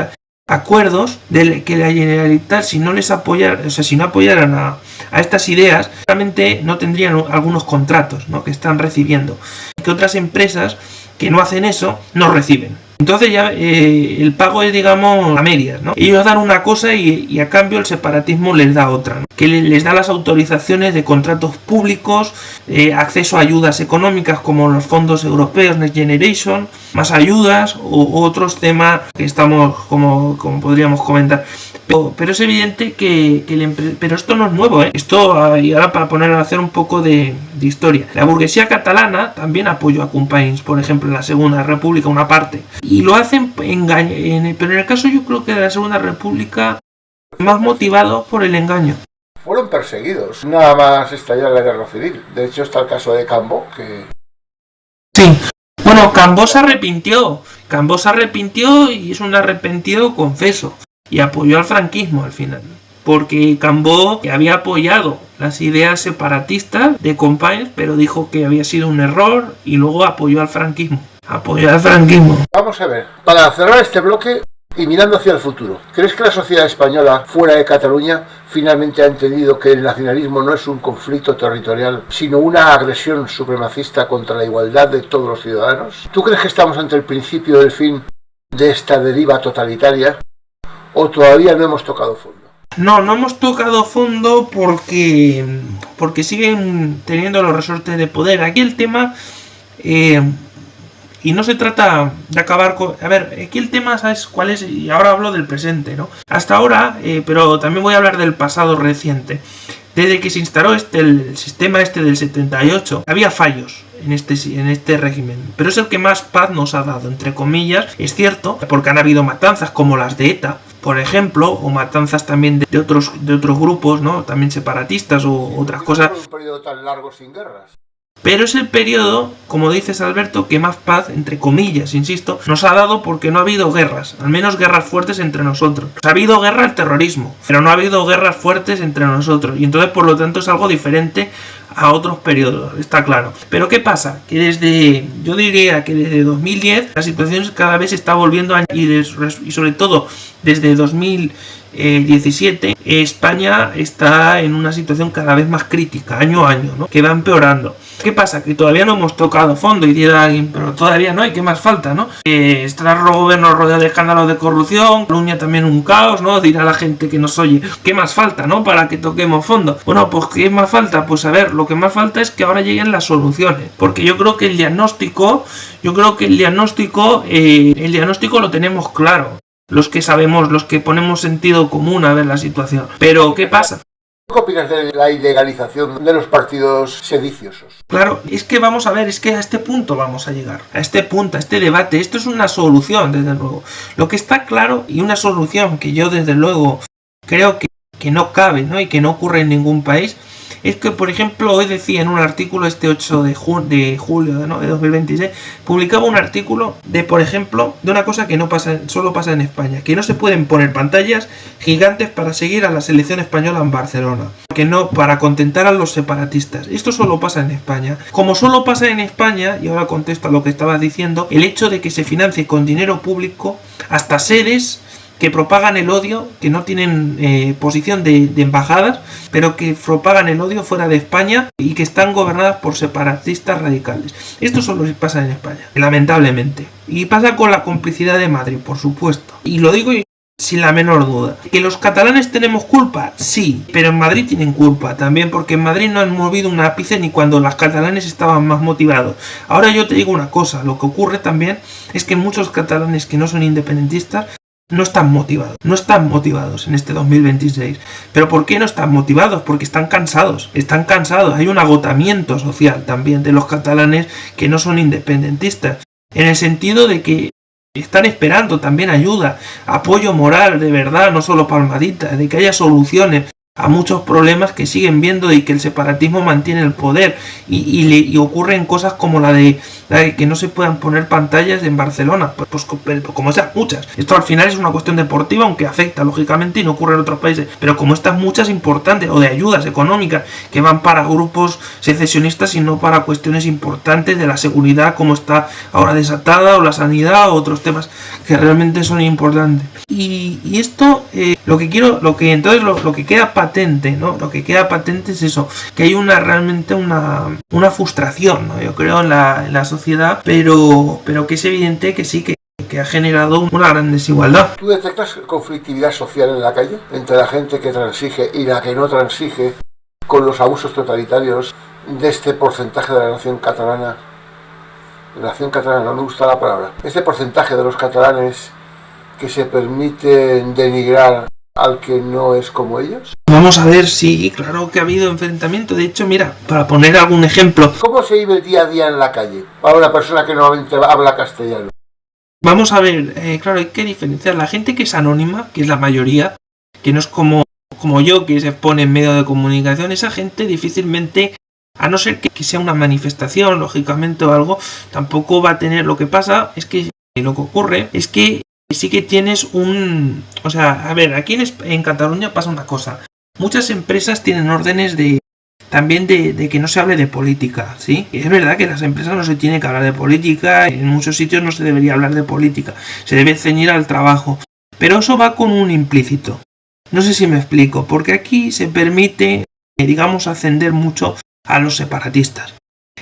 acuerdos de que la Generalitat, si no les apoyaran, o sea, si no apoyaran a estas ideas, realmente no tendrían algunos contratos, ¿no?, que están recibiendo, que otras empresas que no hacen eso no reciben. Entonces ya el pago es, digamos, a medias, ¿no? Ellos dan una cosa y a cambio el separatismo les da otra, ¿no? Que les da las autorizaciones de contratos públicos, acceso a ayudas económicas como los fondos europeos Next Generation, más ayudas o otros temas que estamos, como podríamos comentar. Pero es evidente pero esto no es nuevo, ¿eh? Esto, y ahora para poner a hacer un poco de historia. La burguesía catalana también apoyó a Companys, por ejemplo, en la Segunda República, una parte. Y lo hacen pero en el caso yo creo que de la Segunda República, más motivado por el engaño. Fueron perseguidos, nada más estallar la guerra civil. De hecho está el caso de Cambó, que... Sí. Bueno, Cambó se arrepintió y es un arrepentido confeso. Y apoyó al franquismo al final, porque Cambó había apoyado las ideas separatistas de Companys, pero dijo que había sido un error y luego apoyó al franquismo. Vamos a ver, para cerrar este bloque y mirando hacia el futuro, ¿crees que la sociedad española fuera de Cataluña finalmente ha entendido que el nacionalismo no es un conflicto territorial, sino una agresión supremacista contra la igualdad de todos los ciudadanos? ¿Tú crees que estamos ante el principio del fin de esta deriva totalitaria? ¿O todavía no hemos tocado fondo? No hemos tocado fondo porque siguen teniendo los resortes de poder. Aquí el tema, y no se trata de acabar con... A ver, aquí el tema, ¿sabes cuál es? Y ahora hablo del presente, ¿no? Hasta ahora, pero también voy a hablar del pasado reciente. Desde que se instaló el sistema del 78, había fallos en este régimen, pero es el que más paz nos ha dado, entre comillas. Es cierto, porque han habido matanzas como las de ETA, por ejemplo, o matanzas también de otros grupos, ¿no?, también separatistas o otras cosas. Un periodo tan largo sin guerras. Pero es el periodo, como dices, Alberto, que más paz, entre comillas, insisto, nos ha dado, porque no ha habido guerras, al menos guerras fuertes entre nosotros. Ha habido guerra al terrorismo, pero no ha habido guerras fuertes entre nosotros, y entonces por lo tanto es algo diferente a otros periodos, está claro. Pero ¿qué pasa? Que yo diría que desde 2010 la situación cada vez se está volviendo y sobre todo desde 2017 España está en una situación cada vez más crítica, año a año, ¿no?, que va empeorando. ¿Qué pasa? Que todavía no hemos tocado fondo, y dirá alguien, pero todavía no hay, ¿qué más falta, no? Está el gobierno rodeado de escándalos de corrupción, Cataluña también un caos, ¿no? Dirá la gente que nos oye, ¿qué más falta, no?, para que toquemos fondo. Bueno, pues ¿qué más falta? Pues a ver, lo que más falta es que ahora lleguen las soluciones, porque yo creo que el diagnóstico lo tenemos claro. Los que sabemos, los que ponemos sentido común a ver la situación. Pero ¿qué pasa? ¿Qué opinas de la ilegalización de los partidos sediciosos? Claro, es que vamos a ver, es que a este punto vamos a llegar, a este punto, a este debate. Esto es una solución, desde luego. Lo que está claro, y una solución que yo desde luego creo que no cabe, ¿no?, y que no ocurre en ningún país, es que, por ejemplo, hoy decía en un artículo, 8 de julio, ¿no?, de 2026, publicaba un artículo por ejemplo, de una cosa que solo pasa en España, que no se pueden poner pantallas gigantes para seguir a la selección española en Barcelona, que no, para contentar a los separatistas. Esto solo pasa en España. Como solo pasa en España, y ahora contesto a lo que estabas diciendo, el hecho de que se financie con dinero público hasta sedes que propagan el odio, que no tienen posición de embajadas, pero que propagan el odio fuera de España y que están gobernadas por separatistas radicales. Esto solo pasa en España, lamentablemente. Y pasa con la complicidad de Madrid, por supuesto. Y lo digo sin la menor duda. ¿Que los catalanes tenemos culpa? Sí, pero en Madrid tienen culpa también, porque en Madrid no han movido un ápice ni cuando los catalanes estaban más motivados. Ahora yo te digo una cosa, lo que ocurre también es que muchos catalanes que no son independentistas no están motivados en este 2026. ¿Pero por qué no están motivados? Porque están cansados. Hay un agotamiento social también de los catalanes que no son independentistas, en el sentido de que están esperando también ayuda, apoyo moral de verdad, no solo palmaditas, de que haya soluciones a muchos problemas que siguen viendo y que el separatismo mantiene el poder y ocurren cosas como la de que no se puedan poner pantallas en Barcelona, pues como esas muchas. Esto al final es una cuestión deportiva, aunque afecta lógicamente y no ocurre en otros países, pero como estas muchas importantes, o de ayudas económicas que van para grupos secesionistas y no para cuestiones importantes de la seguridad como está ahora desatada, o la sanidad, o otros temas que realmente son importantes. Y esto lo que queda patente, ¿no? Lo que queda patente es eso, que hay realmente una frustración, ¿no? Yo creo en la sociedad, pero que es evidente que sí que ha generado una gran desigualdad. ¿Tú detectas conflictividad social en la calle entre la gente que transige y la que no transige con los abusos totalitarios de este porcentaje de la nación catalana? La nación catalana, no me gusta la palabra. Este porcentaje de los catalanes que se permiten denigrar al que no es como ellos. Vamos a ver, sí, claro que ha habido enfrentamiento. De hecho, mira, para poner algún ejemplo. ¿Cómo se vive el día a día en la calle para una persona que normalmente habla castellano? Vamos a ver, claro, hay que diferenciar. La gente que es anónima, que es la mayoría, que no es como yo, que se expone en medio de comunicación, esa gente difícilmente, a no ser que sea una manifestación, lógicamente, o algo, tampoco va a tener. Lo que pasa es que lo que ocurre es que sí que tienes o sea, a ver, aquí en Cataluña pasa una cosa. Muchas empresas tienen órdenes también de que no se hable de política, ¿sí? Y es verdad que en las empresas no se tiene que hablar de política, en muchos sitios no se debería hablar de política, se debe ceñir al trabajo. Pero eso va con un implícito. No sé si me explico, porque aquí se permite, digamos, ascender mucho a los separatistas.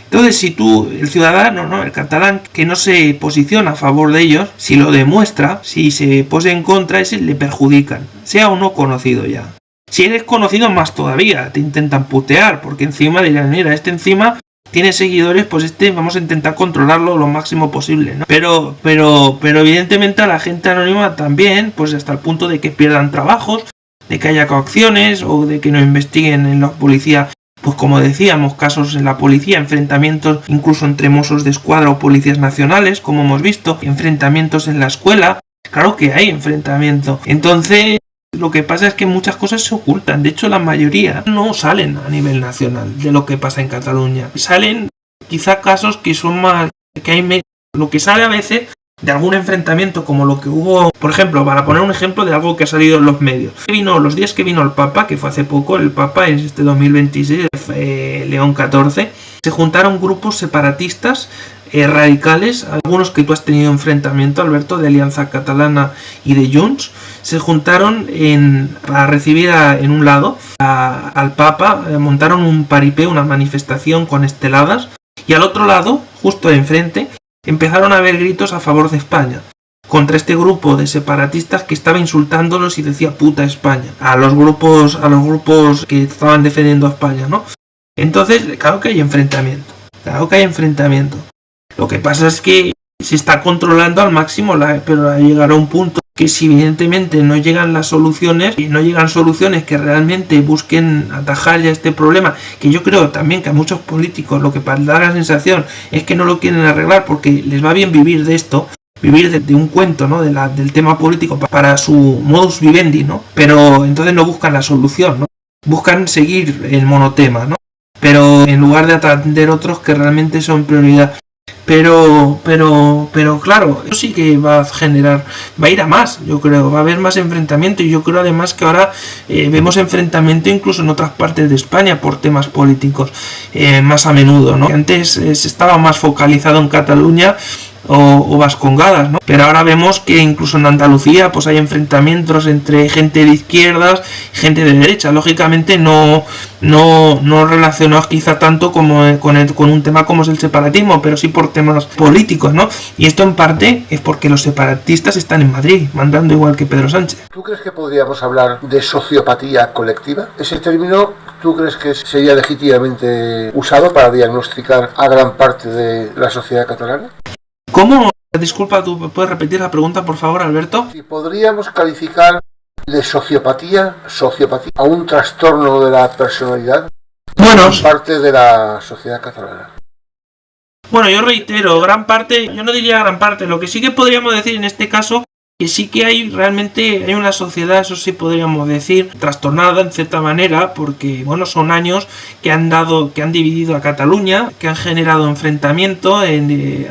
Entonces, si tú, el ciudadano, ¿no?, el catalán, que no se posiciona a favor de ellos, si lo demuestra, si se pone en contra, ese le perjudican, sea o no conocido ya. Si eres conocido, más todavía, te intentan putear, porque encima dirán, mira, encima tiene seguidores, pues vamos a intentar controlarlo lo máximo posible, ¿no? Pero evidentemente a la gente anónima también, pues hasta el punto de que pierdan trabajos, de que haya coacciones, o de que no investiguen en la policía. Pues como decíamos, casos en la policía, enfrentamientos incluso entre mozos de escuadra o policías nacionales, como hemos visto, enfrentamientos en la escuela, claro que hay enfrentamiento. Entonces, lo que pasa es que muchas cosas se ocultan, de hecho la mayoría no salen a nivel nacional de lo que pasa en Cataluña. Salen quizá casos que son más, lo que sale a veces de algún enfrentamiento como lo que hubo, por ejemplo, para poner un ejemplo de algo que ha salido en los medios. Los días que vino el Papa, que fue hace poco, el Papa es 2026, León XIV, se juntaron grupos separatistas radicales, algunos que tú has tenido enfrentamiento, Alberto, de Alianza Catalana y de Junts, se juntaron para recibir en un lado al Papa, montaron un paripé, una manifestación con esteladas, y al otro lado, justo enfrente, empezaron a haber gritos a favor de España, contra este grupo de separatistas que estaba insultándolos y decía puta España, a los grupos que estaban defendiendo a España, ¿no? Entonces, claro que hay enfrentamiento. Lo que pasa es que se está controlando al máximo, pero llegará un punto que si evidentemente no llegan las soluciones, y no llegan soluciones que realmente busquen atajar ya este problema, que yo creo también que a muchos políticos lo que da la sensación es que no lo quieren arreglar porque les va bien vivir de esto, vivir de un cuento, ¿no?, del tema político para su modus vivendi, ¿no? Pero entonces no buscan la solución, ¿no? Buscan seguir el monotema, ¿no? Pero en lugar de atender otros que realmente son prioridad. Pero claro, eso sí que va a ir a más, yo creo, va a haber más enfrentamiento, y yo creo además que ahora vemos enfrentamiento incluso en otras partes de España por temas políticos más a menudo, ¿no? Antes se estaba más focalizado en Cataluña o vascongadas, ¿no? Pero ahora vemos que incluso en Andalucía pues hay enfrentamientos entre gente de izquierdas y gente de derecha, lógicamente no relacionados quizá tanto como con un tema como es el separatismo, pero sí por temas políticos, ¿no? Y esto en parte es porque los separatistas están en Madrid, mandando igual que Pedro Sánchez. ¿Tú crees que podríamos hablar de sociopatía colectiva? ¿Ese término tú crees que sería legítimamente usado para diagnosticar a gran parte de la sociedad catalana? ¿Cómo? Disculpa, ¿tú puedes repetir la pregunta, por favor, Alberto? Si podríamos calificar de sociopatía a un trastorno de la personalidad, bueno, parte de la sociedad catalana. Bueno, yo reitero, gran parte, yo no diría gran parte, lo que sí que podríamos decir en este caso, que sí que hay realmente, hay una sociedad, eso sí podríamos decir, trastornada en cierta manera, porque bueno, son años que han dividido a Cataluña, que han generado enfrentamiento,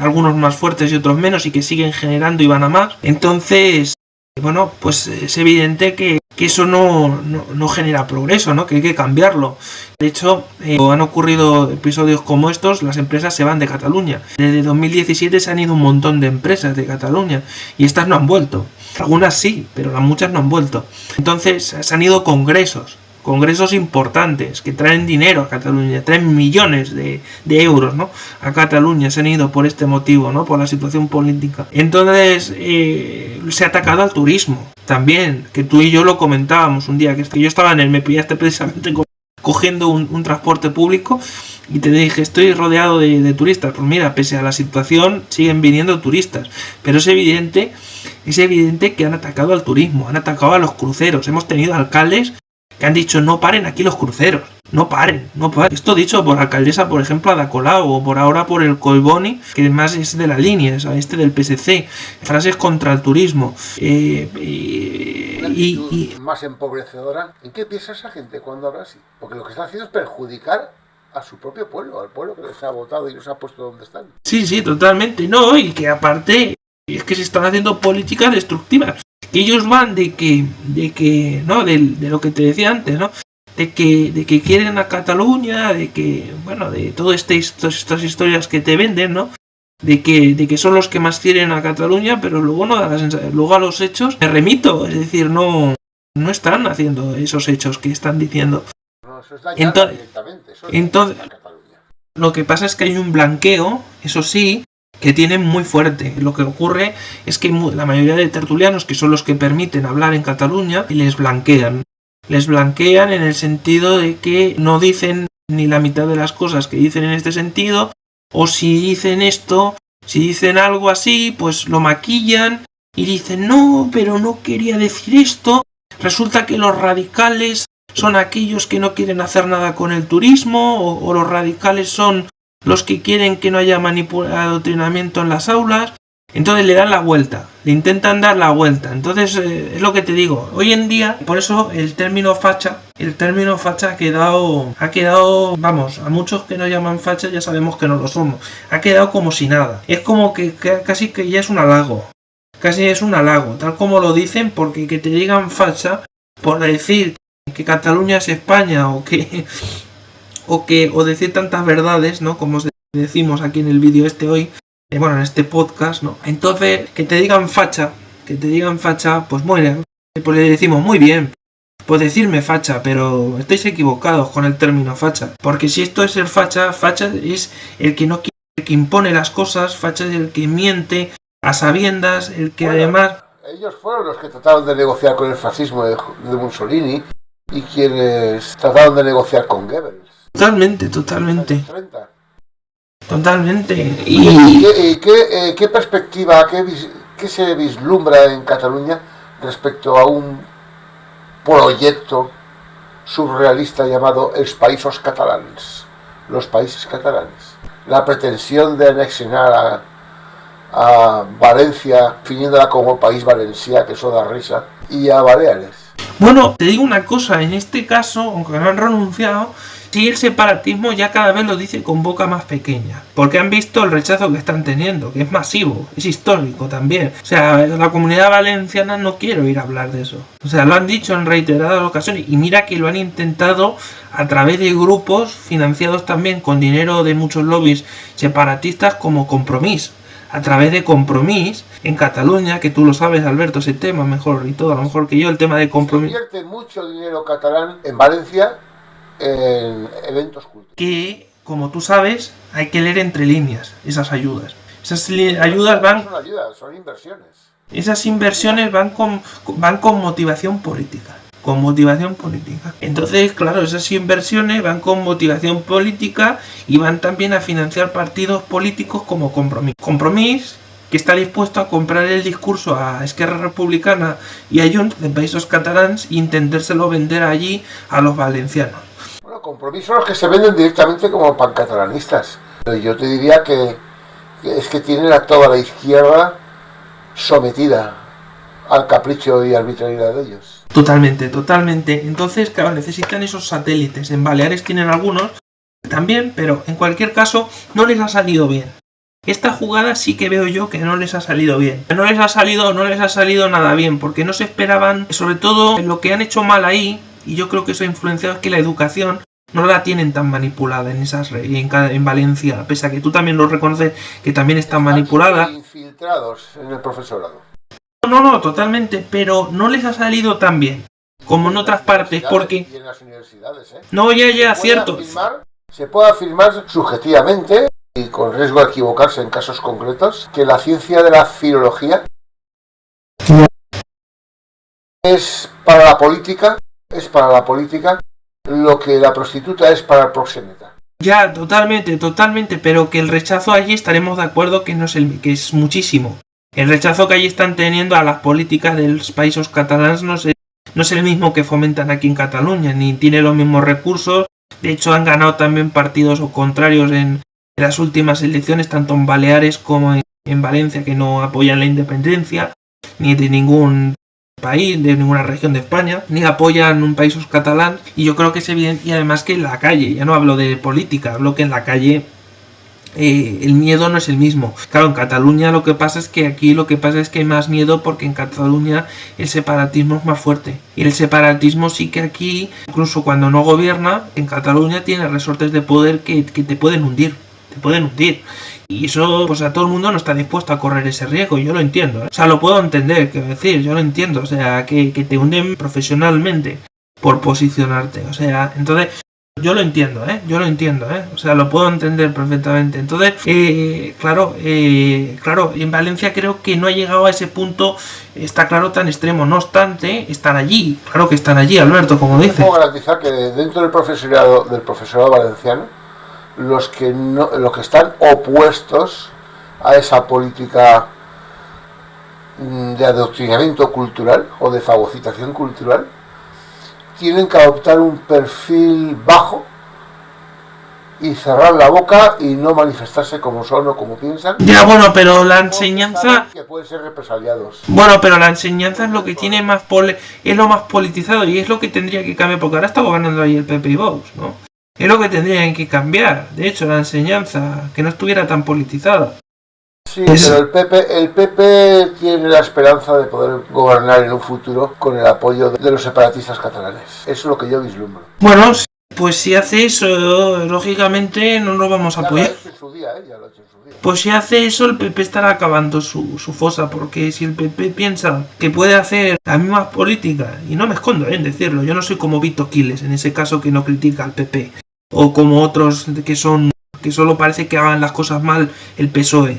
algunos más fuertes y otros menos, y que siguen generando y van a más. Entonces, bueno, pues es evidente que eso no genera progreso, ¿no? Que hay que cambiarlo. De hecho, han ocurrido episodios como estos, las empresas se van de Cataluña. Desde 2017 se han ido un montón de empresas de Cataluña y estas no han vuelto. Algunas sí, pero las muchas no han vuelto. Entonces se han ido congresos importantes que traen dinero a Cataluña, traen millones de euros, ¿no? A Cataluña se han ido por este motivo, ¿no? Por la situación política. Entonces se ha atacado al turismo también, que tú y yo lo comentábamos un día, que yo estaba me pillaste precisamente cogiendo un transporte público y te dije, estoy rodeado de turistas. Pues mira, pese a la situación siguen viniendo turistas, pero es evidente que han atacado al turismo, han atacado a los cruceros. Hemos tenido alcaldes que han dicho, no paren aquí los cruceros, no paren. Esto dicho por alcaldesa, por ejemplo, Ada Colau, o por ahora por el Collboni, que además es de la línea, es del PSC. Frases contra el turismo. Más empobrecedora. ¿En qué piensa esa gente cuando habla así? Porque lo que está haciendo es perjudicar a su propio pueblo, al pueblo que les ha votado y los ha puesto donde están. Sí, totalmente. No, y que aparte es que se están haciendo políticas destructivas. Que ellos van de lo que te decía antes, ¿no? De que quieren a Cataluña, de que, bueno, de todas estas historias que te venden, ¿no? De que son los que más quieren a Cataluña, pero luego no da la sensación. Luego a los hechos me remito, es decir, no están haciendo esos hechos que están diciendo. No, eso es dañar directamente. Entonces, lo que pasa es que hay un blanqueo, eso sí, que tienen muy fuerte. Lo que ocurre es que la mayoría de tertulianos, que son los que permiten hablar en Cataluña, les blanquean. Les blanquean en el sentido de que no dicen ni la mitad de las cosas que dicen en este sentido, o si dicen esto, si dicen algo así, pues lo maquillan y dicen, no, pero no quería decir esto. Resulta que los radicales son aquellos que no quieren hacer nada con el turismo, o los radicales son los que quieren que no haya adoctrinamiento en las aulas. Entonces le dan la vuelta, le intentan dar la vuelta. Entonces es lo que te digo, hoy en día, por eso el término facha ha quedado, vamos, a muchos que no llaman facha ya sabemos que no lo somos, ha quedado como si nada. Es como que casi que ya es un halago, tal como lo dicen, porque que te digan facha por decir que Cataluña es España o decir tantas verdades, ¿no? Como decimos aquí en el vídeo hoy, en este podcast, ¿no? Entonces, que te digan facha, pues muy bien, pues le decimos muy bien, pues decirme facha, pero estáis equivocados con el término facha, porque si esto es el facha es el que no quiere, el que impone las cosas, facha es el que miente a sabiendas, el que además... Ellos fueron los que trataron de negociar con el fascismo de Mussolini y quienes trataron de negociar con Goebbels. Totalmente. ¿Y qué perspectiva, qué se vislumbra en Cataluña respecto a un proyecto surrealista llamado los països catalans? Los países catalanes. La pretensión de anexionar a Valencia, definiéndola como país valencià, que eso da risa, y a Baleares. Bueno, te digo una cosa, en este caso, aunque no han renunciado, sí, el separatismo ya cada vez lo dice con boca más pequeña, porque han visto el rechazo que están teniendo, que es masivo, es histórico también. O sea, la comunidad valenciana no quiere oír hablar de eso. O sea, lo han dicho en reiteradas ocasiones, y mira que lo han intentado a través de grupos financiados también con dinero de muchos lobbies separatistas como Compromís. A través de Compromís en Cataluña, que tú lo sabes, Alberto, ese tema mejor y todo, a lo mejor que yo, el tema de Compromís. Se invierte mucho dinero catalán en Valencia en eventos culturales. Que, como tú sabes, hay que leer entre líneas esas ayudas. Esas ayudas van... No son ayudas, son inversiones. Esas inversiones van con motivación política. Entonces, claro, esas inversiones van con motivación política y van también a financiar partidos políticos como Compromís. Compromís, que está dispuesto a comprar el discurso a Esquerra Republicana y a Junts de Països Catalans e intentárselo vender allí a los valencianos. Bueno, Compromís son los que se venden directamente como pancatalanistas. Pero yo te diría que es que tienen a toda la izquierda sometida al capricho y arbitrariedad de ellos. Totalmente, totalmente. Entonces, claro, necesitan esos satélites. En Baleares tienen algunos también, pero en cualquier caso no les ha salido bien. Esta jugada sí que veo yo que no les ha salido bien. No les ha salido nada bien, porque no se esperaban, sobre todo lo que han hecho mal ahí, y yo creo que eso ha influenciado, es que la educación no la tienen tan manipulada en Valencia, pese a que tú también lo reconoces que también está manipulada. Infiltrados en el profesorado. No, totalmente, pero no les ha salido tan bien como en otras partes, porque... Y en las universidades, ¿eh? No, ya, cierto. Se puede afirmar subjetivamente, y con riesgo de equivocarse en casos concretos, que la ciencia de la filología es para la política lo que la prostituta es para el proxeneta. Ya, totalmente, pero que el rechazo allí estaremos de acuerdo que que es muchísimo. El rechazo que allí están teniendo a las políticas de los países catalanes no es el mismo que fomentan aquí en Cataluña, ni tiene los mismos recursos. De hecho, han ganado también partidos contrarios en las últimas elecciones, tanto en Baleares como en Valencia, que no apoyan la independencia, ni de ningún país, de ninguna región de España, ni apoyan un país catalán. Y yo creo que es evidente, y además que en la calle, ya no hablo de política, hablo que en la calle el miedo no es el mismo. Claro, en Cataluña lo que pasa es que hay más miedo porque en Cataluña el separatismo es más fuerte. Y el separatismo sí que aquí, incluso cuando no gobierna, en Cataluña tiene resortes de poder que te pueden hundir. Y eso, pues a todo el mundo no está dispuesto a correr ese riesgo, yo lo entiendo, ¿eh? O sea, lo puedo entender, quiero decir, yo lo entiendo, o sea, que te hunden profesionalmente por posicionarte, o sea, entonces... Yo lo entiendo, o sea, lo puedo entender perfectamente. Entonces, claro, en Valencia creo que no ha llegado a ese punto, está claro, tan extremo. No obstante, están allí, claro que están allí, Alberto, como dices. Puedo garantizar que dentro del profesorado valenciano, los que están opuestos a esa política de adoctrinamiento cultural o de fagocitación cultural, tienen que adoptar un perfil bajo y cerrar la boca y no manifestarse como son o como piensan. Ya, bueno, pero la enseñanza... Que pueden ser represaliados. Bueno, pero la enseñanza es lo que tiene más es lo más politizado y es lo que tendría que cambiar, porque ahora está gobernando ahí el PP y Vox, ¿no? Es lo que tendrían que cambiar, de hecho, la enseñanza, que no estuviera tan politizada. Sí, pero el PP tiene la esperanza de poder gobernar en un futuro con el apoyo de los separatistas catalanes. Eso es lo que yo vislumbro. Bueno, pues si hace eso, lógicamente no lo vamos a apoyar. Pues si hace eso, el PP estará acabando su fosa, porque si el PP piensa que puede hacer la misma política, y no me escondo en decirlo, yo no soy como Vito Quiles, en ese caso que no critica al PP, o como otros que solo parece que hagan las cosas mal el PSOE.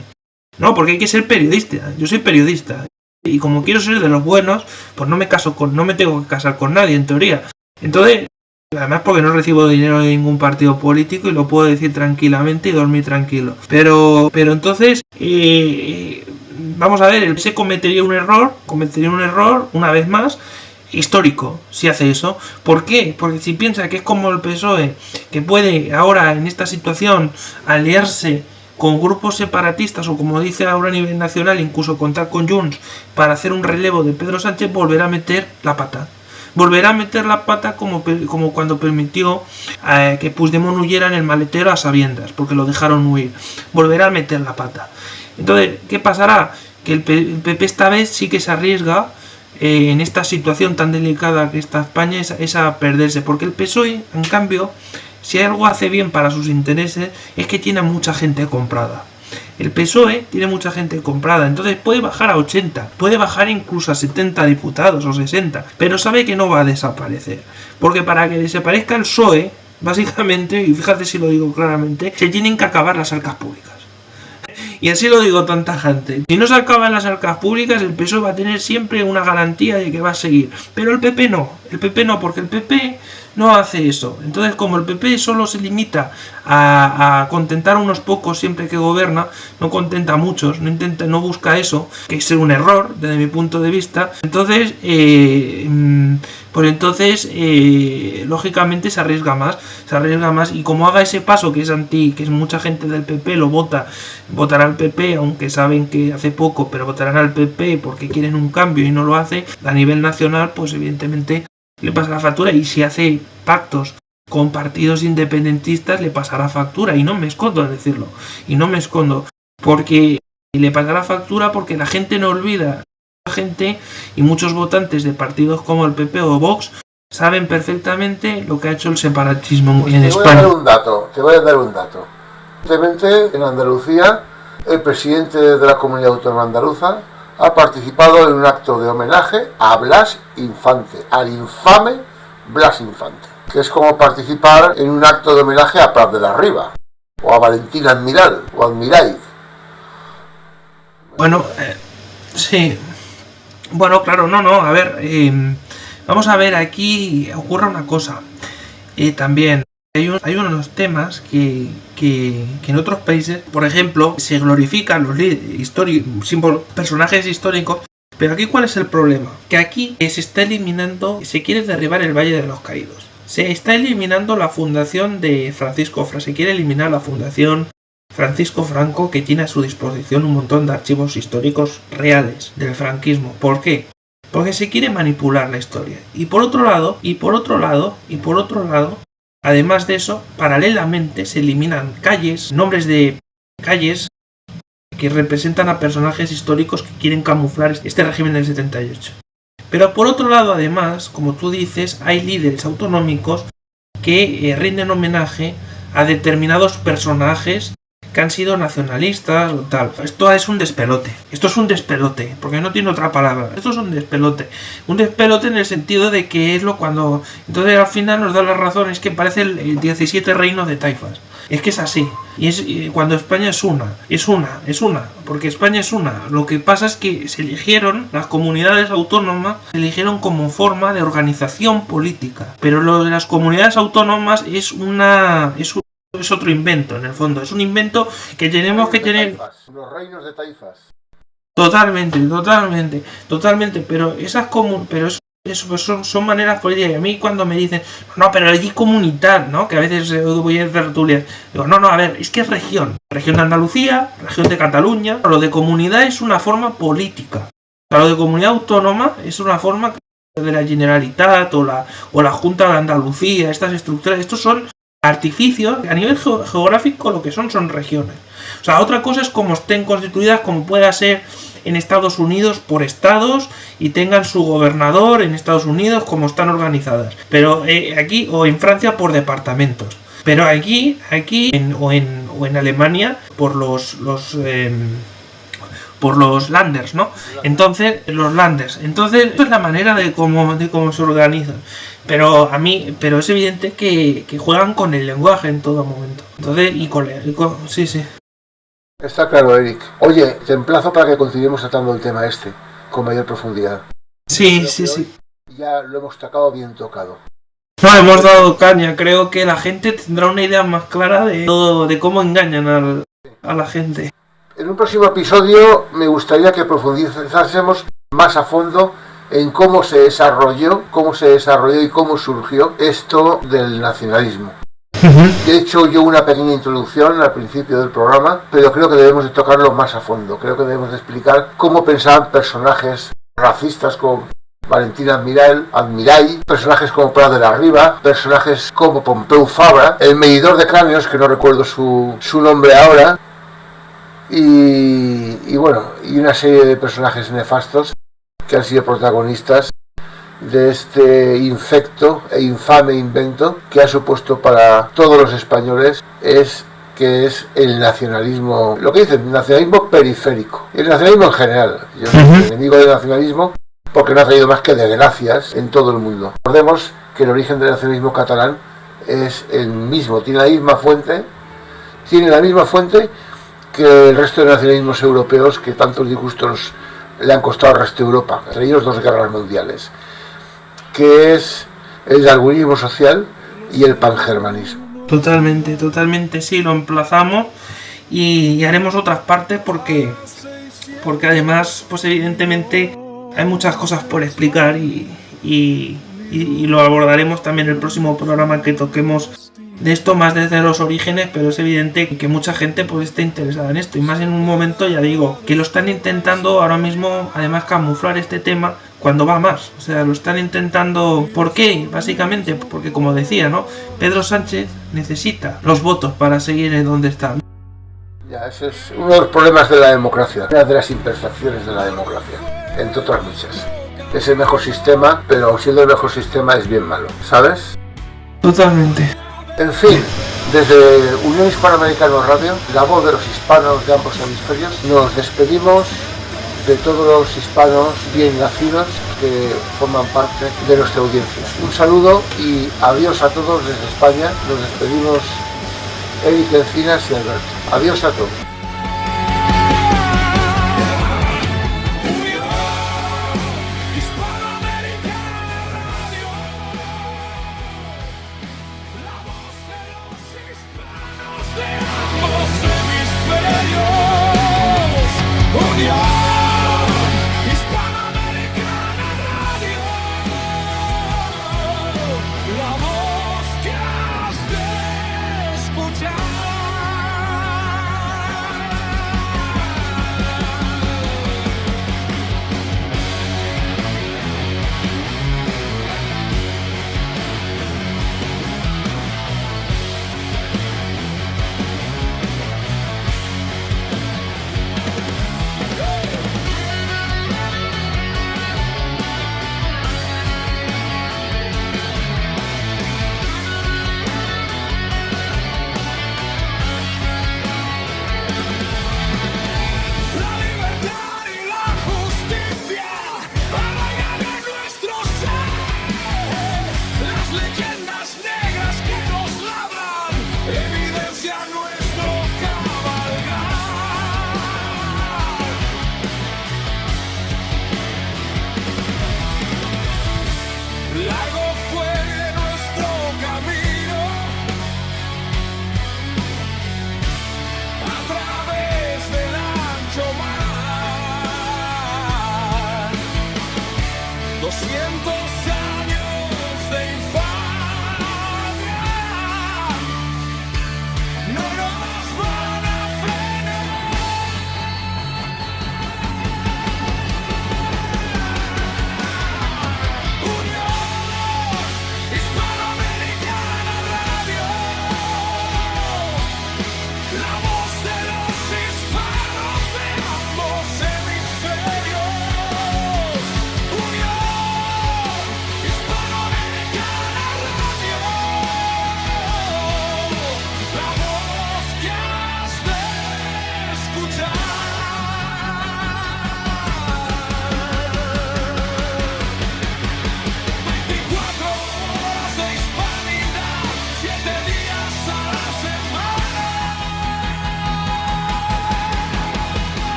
No, porque hay que ser periodista. Yo soy periodista. Y como quiero ser de los buenos, pues no me tengo que casar con nadie, en teoría. Entonces, además porque no recibo dinero de ningún partido político y lo puedo decir tranquilamente y dormir tranquilo. Pero entonces, vamos a ver, el PS cometería un error, una vez más, histórico, si hace eso. ¿Por qué? Porque si piensa que es como el PSOE, que puede ahora en esta situación aliarse con grupos separatistas o, como dice ahora a nivel nacional, incluso contar con Junts para hacer un relevo de Pedro Sánchez, volverá a meter la pata como cuando permitió que Puigdemont huyera en el maletero a sabiendas, porque lo dejaron huir. Volverá a meter la pata. Entonces, ¿qué pasará? Que el PP esta vez sí que se arriesga en esta situación tan delicada que está España es a perderse, porque el PSOE, en cambio, si algo hace bien para sus intereses, es que tiene mucha gente comprada. El PSOE tiene mucha gente comprada, entonces puede bajar a 80, puede bajar incluso a 70 diputados o 60, pero sabe que no va a desaparecer. Porque para que desaparezca el PSOE, básicamente, y fíjate si lo digo claramente, se tienen que acabar las arcas públicas. Y así lo digo tan tajante. Si no se acaban las arcas públicas, el PSOE va a tener siempre una garantía de que va a seguir. Pero el PP no, porque el PP no hace eso. Entonces, como el PP solo se limita a contentar a unos pocos siempre que gobierna, no contenta a muchos, no busca eso, que es un error desde mi punto de vista. Entonces, lógicamente se arriesga más, y como haga ese paso que es mucha gente del PP votará al PP, aunque saben que hace poco, pero votarán al PP porque quieren un cambio y no lo hace a nivel nacional, pues evidentemente le pasa la factura. Y si hace pactos con partidos independentistas le pasará factura, y no me escondo en decirlo, porque le pasará factura, porque la gente no olvida, y muchos votantes de partidos como el PP o Vox saben perfectamente lo que ha hecho el separatismo en España. Te voy a dar un dato. Recientemente en Andalucía, el presidente de la comunidad autónoma andaluza ha participado en un acto de homenaje a Blas Infante, al infame Blas Infante, que es como participar en un acto de homenaje a Prat de la Riba, o a Valentín Admiral, o Admiráiz. Bueno, sí. Bueno, claro, a ver, vamos a ver, aquí ocurre una cosa. También hay unos temas que en otros países, por ejemplo, se glorifican los personajes históricos, pero aquí ¿cuál es el problema? Que aquí se está eliminando, se quiere derribar el Valle de los Caídos. Se está eliminando la fundación de Francisco Franco, se quiere eliminar la fundación Francisco Franco, que tiene a su disposición un montón de archivos históricos reales del franquismo. ¿Por qué? Porque se quiere manipular la historia. Y por otro lado, además de eso, paralelamente se eliminan nombres de calles que representan a personajes históricos que quieren camuflar este régimen del 78. Pero por otro lado, además, como tú dices, hay líderes autonómicos que rinden homenaje a determinados personajes que han sido nacionalistas o tal. Esto es un despelote, porque no tiene otra palabra. Esto es un despelote en el sentido de que entonces al final nos da la razón, es que parece el 17 reino de taifas. Es que es así, y es cuando España es una, porque España es una. Lo que pasa es que se eligieron, las comunidades autónomas se eligieron como forma de organización política, pero lo de las comunidades autónomas es otro invento, en el fondo. Es un invento que tenemos que tener. Los reinos de taifas. Totalmente. Pero son maneras políticas. Y a mí cuando me dicen, no, pero allí comunidad, ¿no? Que a veces voy a hacer tertulias. Digo, no, a ver, es que es región. Región de Andalucía, región de Cataluña. Lo de comunidad es una forma política. Lo de comunidad autónoma es una forma de la Generalitat o la Junta de Andalucía. Estas estructuras, estos son artificios. A nivel geográfico lo que son regiones. O sea, otra cosa es cómo estén constituidas, como pueda ser en Estados Unidos por estados y tengan su gobernador en Estados Unidos, como están organizadas. Pero aquí, o en Francia por departamentos. Pero aquí o en Alemania por los landers, ¿no? Entonces, esto es la manera de cómo se organizan. Pero es evidente que juegan con el lenguaje en todo momento. Entonces, sí. Está claro, Eric. Oye, te emplazo para que continuemos tratando el tema con mayor profundidad. Sí. Ya lo hemos bien tocado. No, hemos dado caña. Creo que la gente tendrá una idea más clara de cómo engañan a la gente. En un próximo episodio me gustaría que profundizásemos más a fondo en cómo se desarrolló y cómo surgió esto del nacionalismo. He hecho yo una pequeña introducción al principio del programa, pero creo que debemos de tocarlo más a fondo. Creo que debemos de explicar cómo pensaban personajes racistas como Valentín Admiráiz, personajes como Prat de la Riba, personajes como Pompeu Fabra, el medidor de cráneos, que no recuerdo su nombre ahora, y una serie de personajes nefastos que han sido protagonistas de este infecto e infame invento que ha supuesto para todos los españoles que es el nacionalismo, lo que dicen, nacionalismo periférico, el nacionalismo en general. Yo soy enemigo del nacionalismo porque no ha traído más que desgracias en todo el mundo. Recordemos que el origen del nacionalismo catalán es el mismo, tiene la misma fuente que el resto de nacionalismos europeos que tantos disgustos le han costado al resto de Europa, entre ellos 2 guerras mundiales, que es el darwinismo social y el pangermanismo. Totalmente, sí, lo emplazamos y haremos otras partes porque además, pues evidentemente hay muchas cosas por explicar y lo abordaremos también en el próximo programa que toquemos de esto más desde los orígenes, pero es evidente que mucha gente pues está interesada en esto y más en un momento, ya digo, que lo están intentando ahora mismo además camuflar este tema cuando va más, o sea, lo están intentando. ¿Por qué? Básicamente porque, como decía, ¿no? Pedro Sánchez necesita los votos para seguir en donde está. Ya, ese es uno de los problemas de la democracia, una de las imperfecciones de la democracia, entre otras muchas. Es el mejor sistema, pero siendo el mejor sistema es bien malo, ¿sabes? Totalmente. En fin, desde Unión Hispanoamericana Radio, la voz de los hispanos de ambos hemisferios, nos despedimos de todos los hispanos bien nacidos que forman parte de nuestra audiencia. Un saludo y adiós a todos desde España. Nos despedimos Eric Encinas y Alberto. Adiós a todos. Unión.